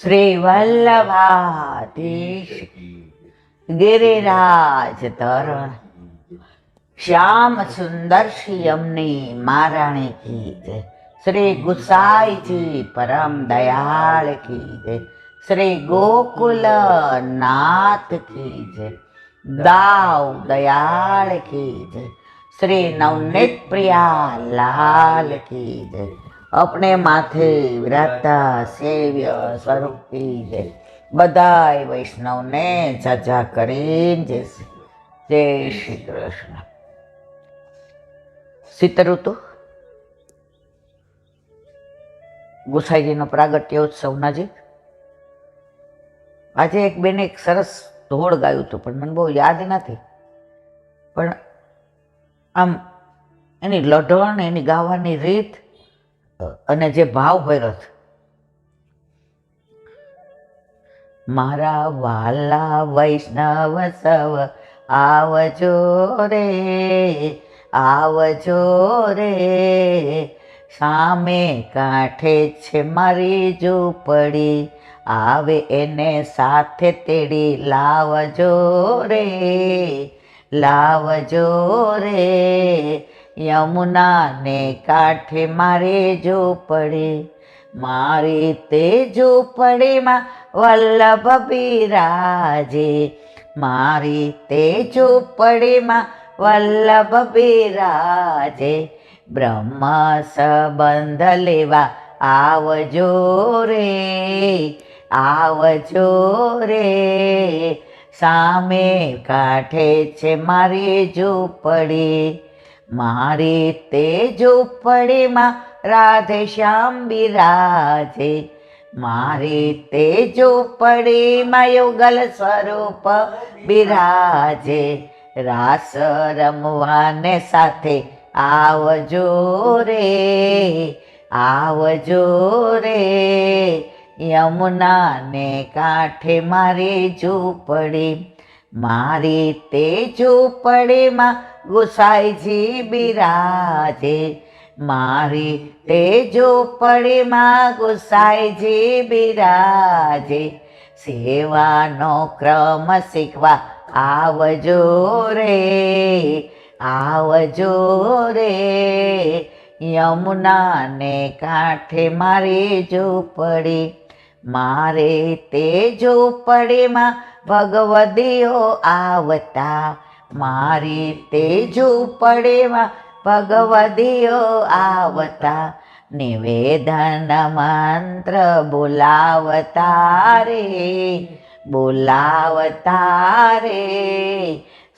શ્રી વલ્લભાધીશ ગિરિરાજ તરણ શ્યામ સુંદર શ્રી અમની મહારાણી કી જય. શ્રી ગુસાઈજી પરમ દયાળ કી જય. શ્રી ગોકુલ નાથ કી જય. દાવ દયાળ કી જય. શ્રી નવનીત પ્રિયા લાલ કી જય. अपने माथे विराजता सेव्य स्वरूप की जय. बधाई वैष्णव ने जाजा करीन जय श्री कृष्ण. શીત ઋતુ ગુસાઈજીનો પ્રાગટ્યોત્સવ નજીક. આજે એક બેને એક સરસ ઢોળ ગાયું હતું, પણ મને બહુ યાદ નથી. પણ આમ એની લઢણ, એની ગાવાની રીત અને જે ભાવ ભર્યો છે. મારા વાલા વૈષ્ણવ સવ આવજો રે, આવજો રે, સામે કાંઠે છે મારી ઝૂંપડી, આવે એને સાથે તેડી લાવજો રે, લાવજો રે, યમુના ને કાંઠે મારી ઝૂંપડી, મારી તે ઝૂંપડીમાં વલ્લભ બિરાજે, મારી તે ઝૂંપડીમાં વલ્લભ બિરાજે, બ્રહ્મ સંબંધ લેવા આવજો રે, આવજો રે, સામે કાંઠે છે મારી ઝૂંપડી, મારી તે ઝૂંપડીમાં રાધે શ્યામ બિરાજે, મારી તે ઝૂંપડીમાં યુગલ સ્વરૂપ બિરાજે, રાસ રમવાને સાથે આવજો રે, આવજો રે, યમુના ને કાંઠે મારી ઝૂંપડી, મારી તે ઝૂંપડીમાં ગુસાઈજી બિરાજે, મારી તે ઝૂંપડીમાં ગુસાઈજી બિરાજે, સેવાનો ક્રમ શીખવા આવજો રે, આવજો રે, યમુના ને કાંઠે મારી ઝૂંપડી, મારે તે ઝૂંપડીમાં ભગવદીઓ આવતા, મારી તે ઝૂંપડીમાં ભગવદીઓ આવતા, નિવેદન મંત્ર બોલાવતા રે, બોલાવતા રે,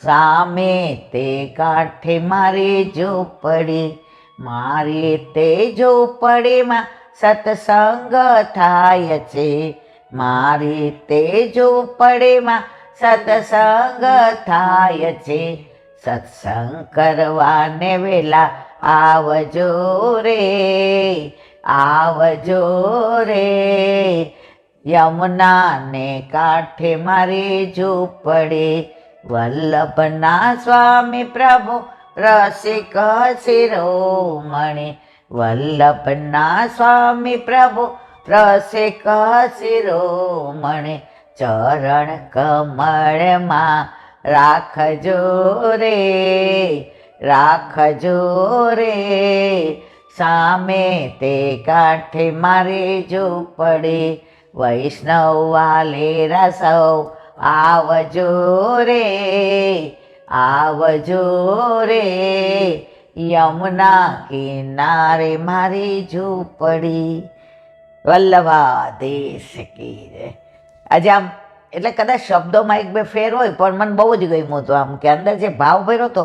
સામે તે કાંઠે મારી ઝૂંપડી, મારી તે ઝૂંપડીમાં સત્સંગ થાય છે, મારી તે ઝૂંપડીમાં સત્સંગ થાય છે, સત્સંગ કરવાને વેલા આવજો રે, આવજો રે, યમુના ને કાંઠે મારી ઝૂંપડી, વલ્લભના સ્વામી પ્રભુ રસિક શિરોમણી, વલ્લભના સ્વામી પ્રભુ રસિક શિરોમણી, ચરણ કમળમાં રાખજો રે, રાખજો રે, સામે તે કાંઠે મારી ઝૂંપડી, વૈષ્ણવ વાલેરા સૌ આવજો રે, આવજો રે, યમુના કિનારે મારી ઝૂંપડી. વલ્લભાધીશ કી જય. આજે આમ એટલે કદાચ શબ્દોમાં એક બે ફેર હોય, પણ મને બહુ જ ગમ્યું હતું. આમ કે અંદર જે ભાવ ભર્યો હતો,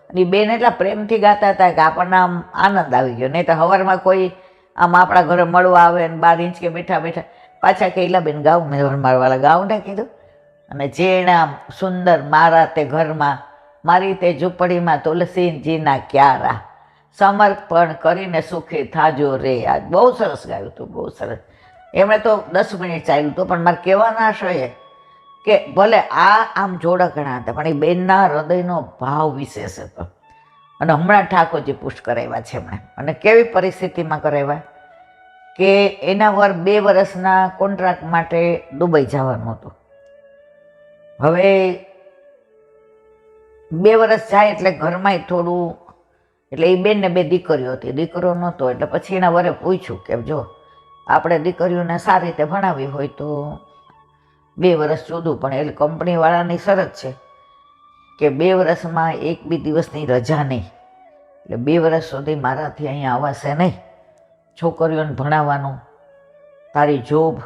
અને બેન એટલા પ્રેમથી ગાતા હતા કે આપણને આમ આનંદ આવી ગયો. નહીં તો સવારમાં કોઈ આમ આપણા ઘરે મળવા આવે ને 12 ઇંચ કે બેઠા બેઠા પાછા કહેલા બેન ગાઉં, મેં મારવાલા ગાઉં ને કીધું. અને જેણે આમ સુંદર મારા તે ઘરમાં, મારી તે ઝૂંપડીમાં તુલસીજીના ક્યારા, સમર્પણ કરીને સુખી થાજો રે. આ બહુ સરસ ગાયું હતું, બહુ સરસ. એમણે તો 10 મિનિટ ચાલ્યું હતું, પણ મારે કહેવાના આશય કે ભલે આ આમ જોડકણા હતા, પણ એ બેનના હૃદયનો ભાવ વિશેષ હતો. અને હમણાં ઠાકોરજી પુષ્ટ કરાવ્યા છે એમણે, અને કેવી પરિસ્થિતિમાં કરાવ્યા કે એના વર 2 વર્ષના કોન્ટ્રાક્ટ માટે દુબઈ જવાનું હતું. હવે 2 વર્ષ જાય એટલે ઘરમાંય થોડું, એટલે એ બેનને 2 દીકરીઓ હતી, દીકરો નહોતો. એટલે પછી એના વરે પૂછ્યું કે જો આપણે દીકરીઓને સારી રીતે ભણાવી હોય તો 2 વર્ષ જુદું, પણ એટલે કંપનીવાળાની શરત છે કે 2 વર્ષમાં 1 બી દિવસની રજા નહીં, એટલે 2 વર્ષ સુધી મારાથી અહીંયા આવશે નહીં. છોકરીઓને ભણાવવાનું, તારી જોબ,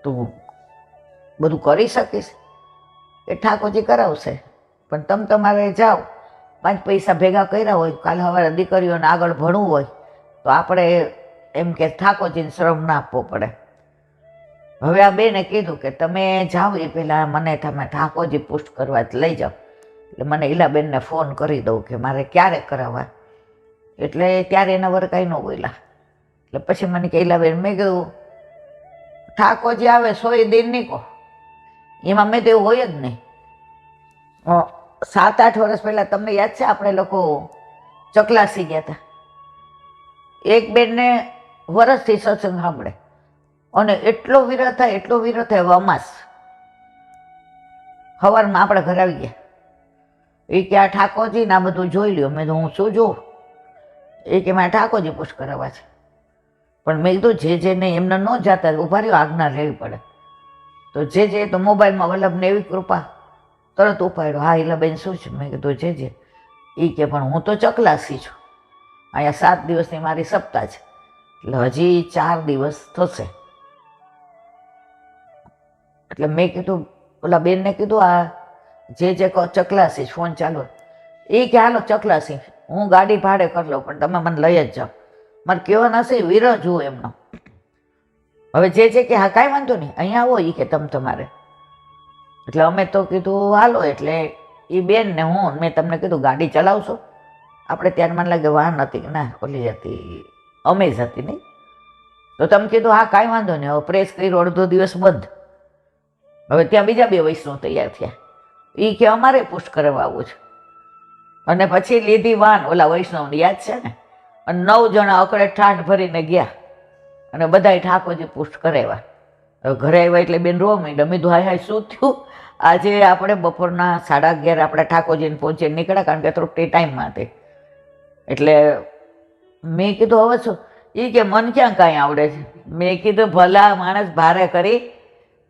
તું બધું કરી શકીશ એ ઠાકોરજી કરાવશે, પણ તમે તમારે જાઓ, 5 પૈસા ભેગા કર્યા હોય, કાલે સવારે દીકરીઓને આગળ ભણવું હોય તો આપણે એમ કે ઠાકોરજીને શ્રમ ના આપવો પડે. હવે આ બેને કીધું કે તમે જાઓ એ પહેલાં મને તમે ઠાકોરજી પુષ્ટ કરવા લઈ જાઓ. એટલે મને ઈલાબેનને ફોન કરી દઉં કે મારે ક્યારે કરાવવા. એટલે ત્યારે એના વર કાંઈ ન બોલ્યા. એટલે પછી મને કે ઈલાબેન, મેં કીધું ઠાકોરજી આવે 100 દિન નહીં કહો, એમાં મેં તો એવું હોય જ નહીં. 7-8 વર્ષ પહેલાં તમને યાદ છે આપણે લોકો ચકલાસી ગયા હતા, એક બેનને વરસથી સત્સંગ સાંભળે અને એટલો વિરહ થાય અમાસ સવારમાં આપણે ઘરે આવી ગયા. એ કે આ ઠાકોરજી ને આ બધું જોઈ લ્યો. મેં તો હું શું જોઉં? એ કે મારે ઠાકોરજી પુષ્ટ કરાવવા છે. પણ મેં કીધું જે નહીં એમને ન જાતા ઉભા રહ્યો, આજ્ઞા લેવી પડે. તો જે તો મોબાઈલમાં વલ્લભને એવી કૃપા તરત ઉપાડ્યો. હા ઈલાબેન શું છે? મેં કીધું જે એ કે પણ હું તો ચકલાસી છું, અહીંયા 7 દિવસની મારી સપ્તાહ છે, એટલે હજી 4 દિવસ થશે. એટલે મેં કીધું ઓલા બેનને કીધું આ જે કહો ચકલાસી ફોન ચાલુ. એ કે હાલો ચકલાસી, હું ગાડી ભાડે કરી લઉં પણ તમે મને લઈ જ જાઓ. મારે કહેવા નથી વિરહ જુઓ એમનો. હવે જે કે હા કાંઈ વાંધો નહીં અહીંયા આવો. એ કે તમારે. એટલે અમે તો કીધું હાલો. એટલે એ બેન ને હું મેં તમને કીધું ગાડી ચલાવશો? આપણે ત્યારે મને લાગે વાહન હતી ના ઓલી હતી અમેઝ હતી નહીં. તો તમે કીધું હા કાંઈ વાંધો નહીં. હવે પ્રેસ કર્યો, અડધો દિવસ બંધ. હવે ત્યાં બીજા 2 વૈષ્ણવ તૈયાર થયા. એ કે અમારે પુષ્ટ કરવા આવવું છે. અને પછી લીધી વાન ઓલા વૈષ્ણવને યાદ છે ને, અને 9 જણા અકડે ઠાઠ ભરીને ગયા અને બધાય ઠાકોરજી પુષ્ટ કરાવ્યા. હવે ઘરે આવ્યા એટલે બેન રોવા માંડ્યા. મેં કીધું હાય શું થયું? આજે આપણે બપોરના 11:30 આપણે ઠાકોરજીને પહોંચીને નીકળ્યા, કારણ કે થોડુંક ટાઈમમાં હતી. એટલે મેં કીધું હવે શું? એ કે મન ક્યાં કાંઈ આવડે છે. મેં કીધું ભલા માણસ ભારે કરી.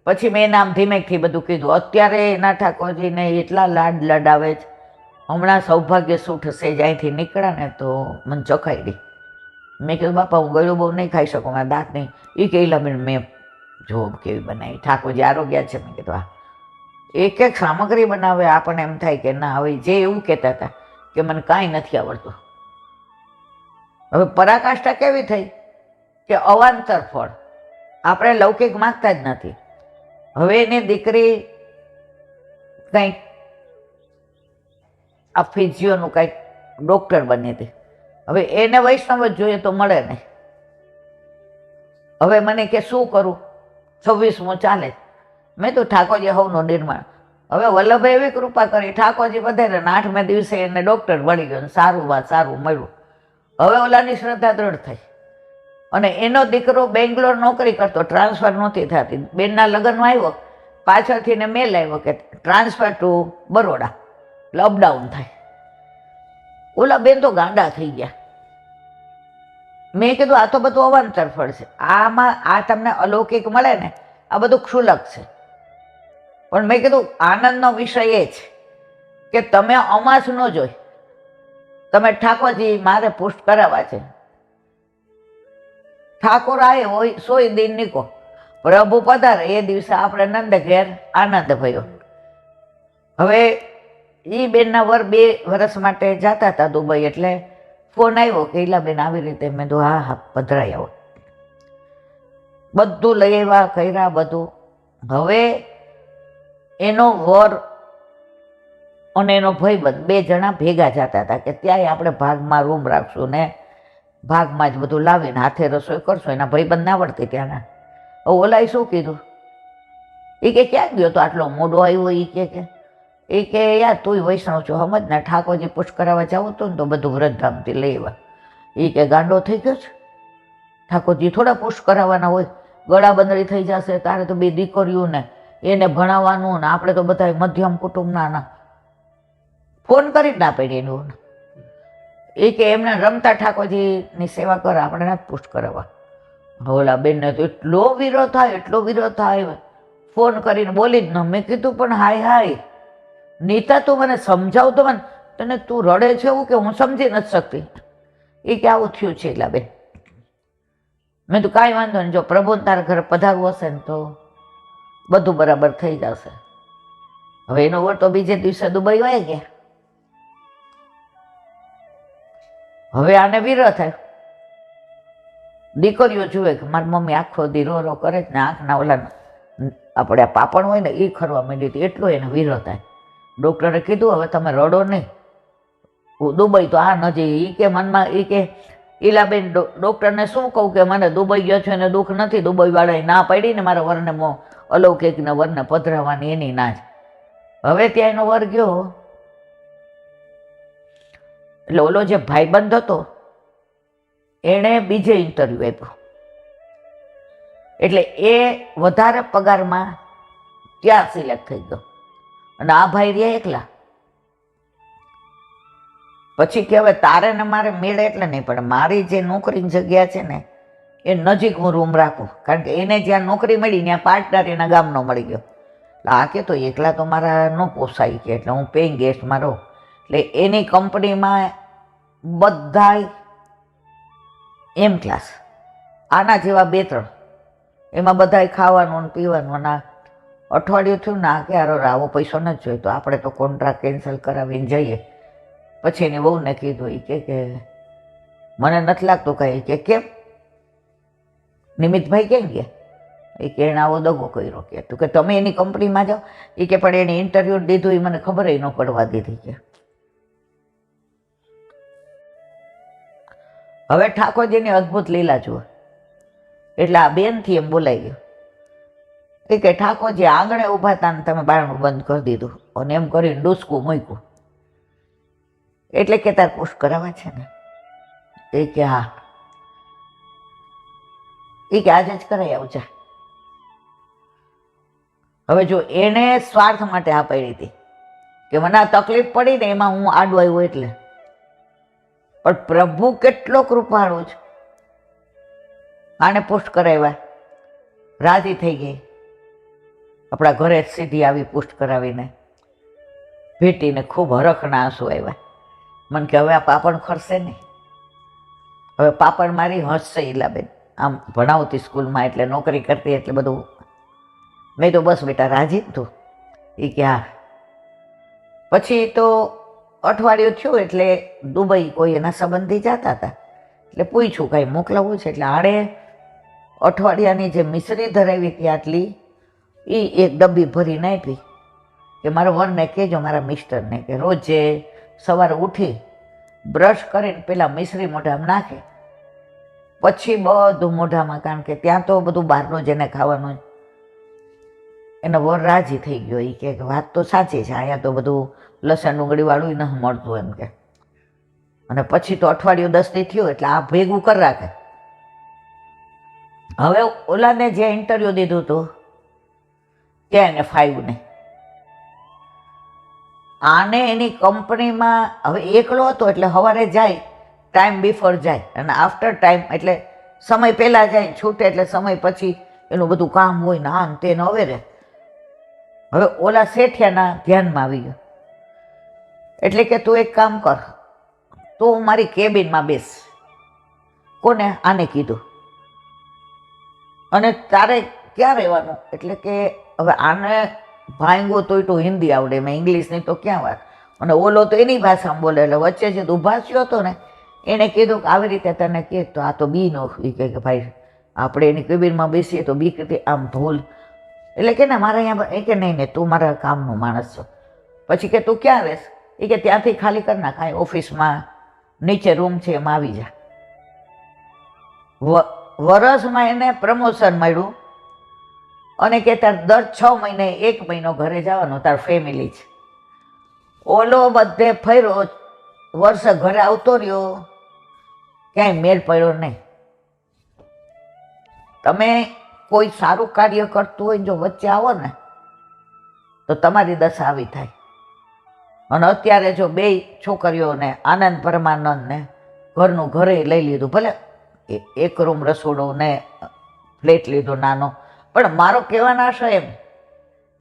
પછી મેં એના આમ ધીમેકથી બધું કીધું. અત્યારે એના ઠાકોરજીને એટલા લાડ લડાવે છે. હમણાં સૌભાગ્ય સુઠ સેજ અહીંથી નીકળ્યા ને તો મને ચખાડી. મેં કીધું બાપા હું ગળ્યું બહુ નહીં ખાઈ શકું, મારા દાંત નહીં. એ કે ઈલાબેન મેં જોબ કેવી બનાવી, ઠાકોરજી આરોગ્ય છે. મેં કીધું હા. એક સામગ્રી બનાવે આપણને એમ થાય કે ના. હવે જે એવું કહેતા હતા કે મને કાંઈ નથી આવડતું. હવે પરાકાષ્ઠા કેવી થઈ કે અવાંતર ફળ આપણે લૌકિક માગતા જ નથી. હવે એની દીકરી કંઈક આ ફિઝિયોનું કંઈક ડૉક્ટર બની હતી. હવે એને વૈષ્ણવ જ જોઈએ તો મળે નહીં. હવે મને કે શું કરું? 26મું ચાલે. મેં તો ઠાકોરજી હવનું નિર્માણ. હવે વલ્લભે એવી કૃપા કરી, ઠાકોરજી વધારે ને 8મે દિવસે એને ડૉક્ટર મળી ગયો. સારું મળ્યું. હવે ઓલાની શ્રદ્ધા દ્રઢ થઈ. અને એનો દીકરો બેંગ્લોર નોકરી કરતો, ટ્રાન્સફર નહોતી થતી. બેનના લગ્નમાં આવ્યો, પાછળથી ને મેલ આવ્યો કે ટ્રાન્સફર ટુ બરોડા, એટલે અપડાઉન થાય. ઓલા બેન તો ગાંડા થઈ ગયા. મેં કીધું આ તો બધું અવાંતર ફળ છે. આમાં આ તમને અલૌકિક મળે ને આ બધું ક્ષુલક છે. પણ મેં કીધું આનંદનો વિષય એ છે કે તમે અમાસ ન જોઈ, તમે ઠાકોરજી મારે પુષ્ટ કરાવવા છે. ઠાકોર આવે હોય 100 દિન નીકો, પ્રભુ પધારે એ દિવસે આપણે નંદ ઘેર આનંદ ભયો. હવે એ બેનના વર 2 વર્ષ માટે જતા હતા દુબઈ. એટલે ફોન આવ્યો કે ઈલાબેન આવી રીતે. મેં તો હા પધરાઈ આવો. બધું લઈ આવ્યા, કર્યા બધું. હવે એનો વર અને એનો ભાઈબંધ 2 જણા ભેગા જતા હતા કે ત્યાંય આપણે ભાગમાં રૂમ રાખશું ને ભાગમાં જ બધું લાવીને હાથે રસોઈ કરશું. એના ભાઈબંધ ના આવડતી ત્યાંના. ઓલાએ શું કીધું? એ કે ક્યાં ગયો તો આટલો મોડો આવ્યો? એ કે યાર તું વૈષ્ણવ છો સમજ ને, ઠાકોરજી પુષ્ટ કરાવવા જવું હતું ને તો બધું વ્રતધામથી લઈ આવ્યા. એ કે ગાંડો થઈ ગયો છે? ઠાકોરજી થોડા પુશ કરાવવાના હોય, ગળાબંધડી થઈ જશે તારે તો બે દીકરીઓને એને ભણાવવાનું ને આપણે તો બધા મધ્યમ કુટુંબના ના. ફોન કરી જ ના પડી એનું એ કે એમને રમતા ઠાકોરજીની સેવા કરે, આપણે ના પુશ કરાવવા. ઓલા બેનને તો એટલો વિરોધ થાય, એટલો વિરોધ થાય, ફોન કરીને બોલી જ ન. મેં કીધું પણ હાય નીતા તું મને સમજાવ તો મને, તને તું રડે છે એવું કે હું સમજી નથી શકતી. એ કે આવું થયું છે એલા બેન. મેં તો કાંઈ વાંધો નહીં, જો પ્રભુને તારા ઘરે પધારવું હશે ને તો બધું બરાબર થઈ જશે. હવે એનો વર તો બીજે દિવસે દુબઈ વયા ગયા. હવે આને વિરોધ થાય. દીકરીઓ જુએ કે મારી મમ્મી આખો દી રો કરે જ ને આંખના ઓલા આપણે આ પાપણ હોય ને એ ખરવા માંડી હતી, એટલો એને વિરોધ થાય. ડૉક્ટરે કીધું હવે તમે રડો નહીં, દુબઈ તો આ નજીક. એ કે મનમાં એ કે ઈલાબેન ડૉક્ટરને શું કહું કે મને દુબઈ ગયો છે એને દુઃખ નથી, દુબઈવાળાએ ના પાડી ને મારા વરને અલૌકિકના વરને પધરાવવાની એની ના જ. હવે ત્યાં એનો વર ગયો એટલે ઓલો જે ભાઈબંધ હતો એણે બીજે ઇન્ટરવ્યૂ આપ્યો, એટલે એ વધારે પગારમાં ત્યાં સિલેક્ટ થઈ ગયો અને આ ભાઈ રહ્યા એકલા. પછી કે હવે તારે ને મારે મેળે એટલે નહીં, પણ મારી જે નોકરીની જગ્યા છે ને એ નજીક હું રૂમ રાખું, કારણ કે એને જ્યાં નોકરી મળી ત્યાં પાર્ટનર એના ગામનો મળી ગયો. એટલે આ કે તો એકલા તો મારા ન પોસાય કે, એટલે હું પેઇંગ ગેસ્ટમાં રહું. એટલે એની કંપનીમાં બધાય એમ ક્લાસ, આના જેવા 2-3, એમાં બધાય ખાવાનું ને પીવાનું. અને અઠવાડિયું થયું ને આ કે આવો પૈસો નથી જોઈતો, આપણે તો કોન્ટ્રાક્ટ કેન્સલ કરાવીને જઈએ. પછી એની વહુને કીધું, એ કે મને નથી લાગતું કાંઈ. કે કેમ નિમિતભાઈ કેમ ગયા? એ કે એણે આવો દગો કર્યો. કે તું કે તમે એની કંપનીમાં જાઓ. એ કે પણ એને ઇન્ટરવ્યૂ દીધું એ મને ખબર ન પડવા દીધી. કે હવે ઠાકોરજીની અદ્ભુત લીલા જુઓ. એટલે આ બેનથી એમ બોલાઈ ગયું. એ કે ઠાકોરજી આંગણે ઊભા હતા ને તમે બારણું બંધ કરી દીધું અને એમ કરીને ડૂસકું મૂક્યું, એટલે કે તાર પુશ કરાવવા છે ને? એ કે હા. એ કે આજે જ કરાઈ આવજે. હવે જો એને સ્વાર્થ માટે આ પાડી હતી કે મને આ તકલીફ પડી ને એમાં હું આડું આવ્યું એટલે, પણ પ્રભુ કેટલો કૃપાળુ છે. આને પુષ્ટ કરાવ્યા, રાજી થઈ ગઈ, આપણા ઘરે સીધી આવી પુષ્ટ કરાવીને ભેટીને ખૂબ હરખના આંસુ આવ્યા. મને કે હવે આ પાપણ ખરશે નહીં, હવે પાપણ મારી હસશે ઈલાબેન. આમ ભણાવતી સ્કૂલમાં એટલે નોકરી કરતી એટલે બધું. મેં તો બસ બેટા રાજી જ તું. એ કે હા. પછી તો અઠવાડિયું થયું એટલે દુબઈ કોઈ એના સંબંધી જતા હતા, એટલે પૂછ્યું કાંઈ મોકલાવવું છે? એટલે આડે અઠવાડિયાની જે મિશ્રી ધરાવી હતી આટલી એ એક ડબ્બી ભરીને આપી કે મારા વરને કહેજો, મારા મિસ્ટરને, કે રોજે સવારે ઉઠી બ્રશ કરીને પેલા મિશ્રી મોઢામાં નાખે, પછી બધું મોઢામાં, કારણ કે ત્યાં તો બધું બહારનું જેને ખાવાનું. એનો વર રાજી થઈ ગયો. એ કે વાત તો સાચી છે, અહીંયા તો બધું લસણ ડુંગળીવાળું ન મળતું એમ કે. અને પછી તો અઠવાડિયું 10 દી થયું એટલે આ ભેગું કરી રાખે. હવે ઓલાને જે ઇન્ટરવ્યૂ દીધું હતું ત્યાં એને ફાવ્યું નહીં. આને એની કંપનીમાં હવે એકલો હતો એટલે સવારે જાય, ટાઈમ બિફોર જાય, અને આફ્ટર ટાઈમ એટલે સમય પહેલાં જાય, છૂટે એટલે સમય પછી એનું બધું કામ હોય ને આમ તેને હવે રહે. હવે ઓલા શેઠિયાના ધ્યાનમાં આવી ગયો, એટલે કે તું એક કામ કર, તું મારી કેબિનમાં બેસ. કોને? આને કીધું. અને તારે ક્યાં રહેવાનું? એટલે કે હવે આને ભાંગો તોય તો હિન્દી આવડે, એમાં ઇંગ્લિશની તો ક્યાં વાત. અને ઓલો તો એની ભાષામાં બોલે. એટલે વચ્ચે જે ઉભાસ્યો હતો ને એણે કીધું કે આવી રીતે તને કહે તો આ તો બી નો. એ કહે કે ભાઈ આપણે એની કેબિનમાં બેસીએ તો બી કે આમ ભૂલ. એટલે કે ને મારે અહીંયા. એ કે નહીં તું મારા કામનો માણસ છો. પછી કે તું ક્યાં રહેશ? એ કે ત્યાંથી ખાલી કરી નાખ, કાંઈ ઓફિસમાં નીચે રૂમ છે એમાં આવી જા. વરસમાં એને પ્રમોશન મળ્યું અને કે તાર દર 6 મહિને 1 મહિનો ઘરે જવાનો, તાર ફેમિલી છે. ઓલો બધે ફર્યો, વર્ષે ઘરે આવતો રહ્યો, ક્યાંય મેળ પડ્યો નહીં. તમે કોઈ સારું કાર્ય કરતું હોય જો વચ્ચે આવો ને તો તમારી દશા આવી થાય. અને અત્યારે જો બે છોકરીઓને આનંદ પરમાનંદને ઘરનું ઘરે લઈ લીધું, ભલે એક રૂમ રસોડું ને ફ્લેટ લીધો નાનો, પણ મારો કહેવાનો આશય એમ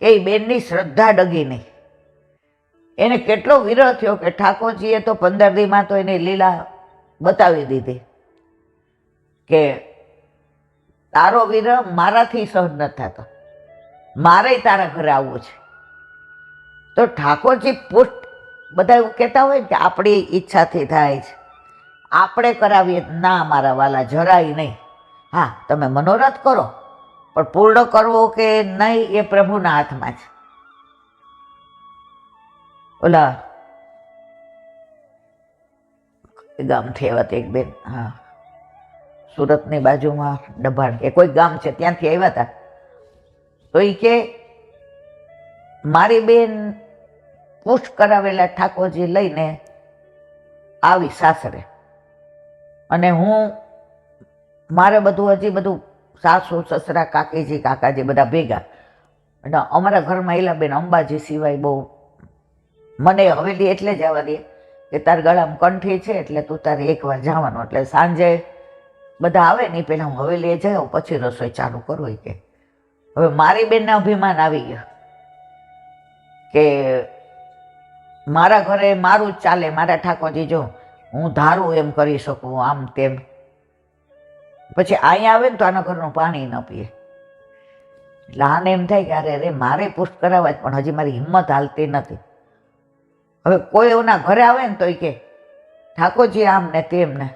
કે એ બેનની શ્રદ્ધા ડગી નહીં. એને કેટલો વિરહ થયો કે ઠાકોરજીએ તો 15 દીમાં તો એની લીલા બતાવી દીધી કે તારો વિરહ મારાથી સહન ન થતો, મારે તારા ઘરે આવવું છે. તો ઠાકોરજી પુષ્ટ બધા એવું કહેતા હોય કે આપણી ઈચ્છાથી થાય છે, આપણે કરાવીએ. ના મારા વાલા, જરાય નહીં. હા, તમે મનોરથ કરો, પણ પૂર્ણ કરવો કે નહીં એ પ્રભુના હાથમાં છે. ઓલા ગામથી આવ્યા હતા એક બેન, હા, સુરતની બાજુમાં ડભાણ કે કોઈ ગામ છે, ત્યાંથી આવ્યા હતા. તો એ કે મારી બેન પુષ્ટ કરાવેલા ઠાકોરજી લઈને આવી સાસરે, અને હું મારે બધું હજી બધું સાસુ સસરા કાકીજી કાકાજી બધા ભેગા, અને અમારા ઘરમાં ઈલાબેન અંબાજી સિવાય બહુ, મને હવેલી એટલે જવા દે કે તાર ગળામાં કંઠી છે એટલે તું તારે એકવાર જવાનું, એટલે સાંજે બધા આવે ને પહેલાં હું હવેલીએ જાઉં પછી રસોઈ ચાલુ કરું. કે હવે મારી બેનને અભિમાન આવી ગયો કે મારા ઘરે મારું જ ચાલે, મારા ઠાકોરજી જો હું ધારું એમ કરી શકું, આમ તેમ. પછી અહીંયા આવે ને તો આના ઘરનું પાણી ન પીએ. એટલે આને એમ થાય કે અરે રે મારે પુષ્ટ કરાવવા જ, પણ હજી મારી હિંમત હાલતી નથી. હવે કોઈ એના ઘરે આવે ને તો એ કે ઠાકોરજી આમ ને તેમ ને.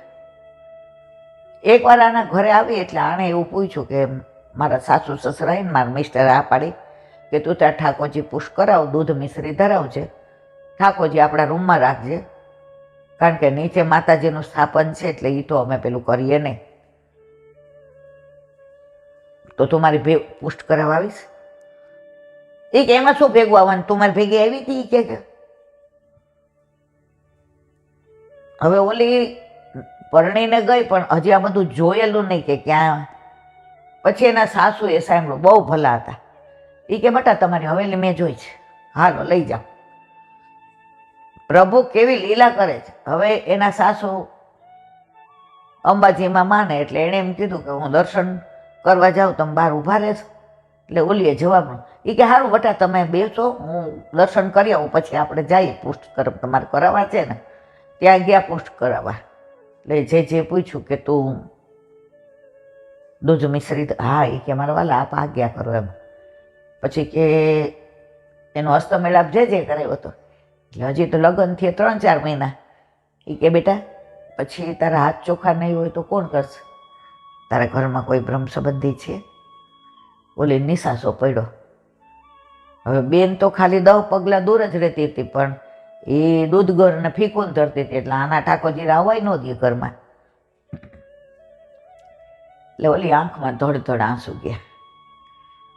એકવાર આના ઘરે આવી એટલે આણે એવું પૂછ્યું કે મારા સાસુ સસરાએ ને મારા મિસ્ટર આ પાડી કે તું ત્યાં ઠાકોરજી પુષ્ટ કરાવ, દૂધ મિશ્રી ધરાવજે, ઠાકોરજી આપણા રૂમમાં રાખજે, કારણ કે નીચે માતાજીનું સ્થાપન છે એટલે એ તો અમે પેલું કરીએ નહીં. તો તું મારી પુષ્ટ કરાવવા આવીશ? એ કે એમાં શું ભેગું આવવાનું, તું મારી ભેગી આવી હતી કે. હવે ઓલી પરણીને ગઈ પણ હજી આ બધું જોયેલું નહીં કે ક્યાં. પછી એના સાસુએ સાંભળ્યું, બહુ ભલા હતા. એ કે બેટા તમારી હવેલી મેં જોઈ છે, હાલો લઈ જાઓ. પ્રભુ કેવી લીલા કરે છે. હવે એના સાસુ અંબાજીમાં માને એટલે એણે એમ કીધું કે હું દર્શન કરવા જાઉં, તમે બહાર ઊભા રહેશો. એટલે ઓલીએ જવાબ, એ કે સારું બેટા તમે બેસો, હું દર્શન કરી આવું, પછી આપણે જઈએ પુષ્ટ તમારે કરાવવા છે ને. ત્યાં ગયા પુષ્ટ કરાવવા. એટલે જે પૂછ્યું કે તું દૂધ મિશ્રિત, હા. એ કે મારા વાલા આપ આજ્ઞા કરો એમ. પછી કે એનો હસ્તમેળાપ જે કરાવ્યો હતો, એટલે હજી તો લગ્ન થયે 3-4 મહિના. એ કે બેટા પછી તારા હાથ ચોખ્ખા નહીં હોય તો કોણ કરશે? તારા ઘરમાં કોઈ બ્રહ્મ સંબંધી છે? ઓલી નિસાસો પડ્યો. હવે બેન તો ખાલી 10 પગલાં દૂર જ રહેતી હતી, પણ એ દૂધ ગરને ફીકું ધરતી હતી, એટલે આના ઠાકોરજી આવવાય ન દે ઘરમાં. એટલે ઓલી આંખમાં ધડ આંસુ ગયા.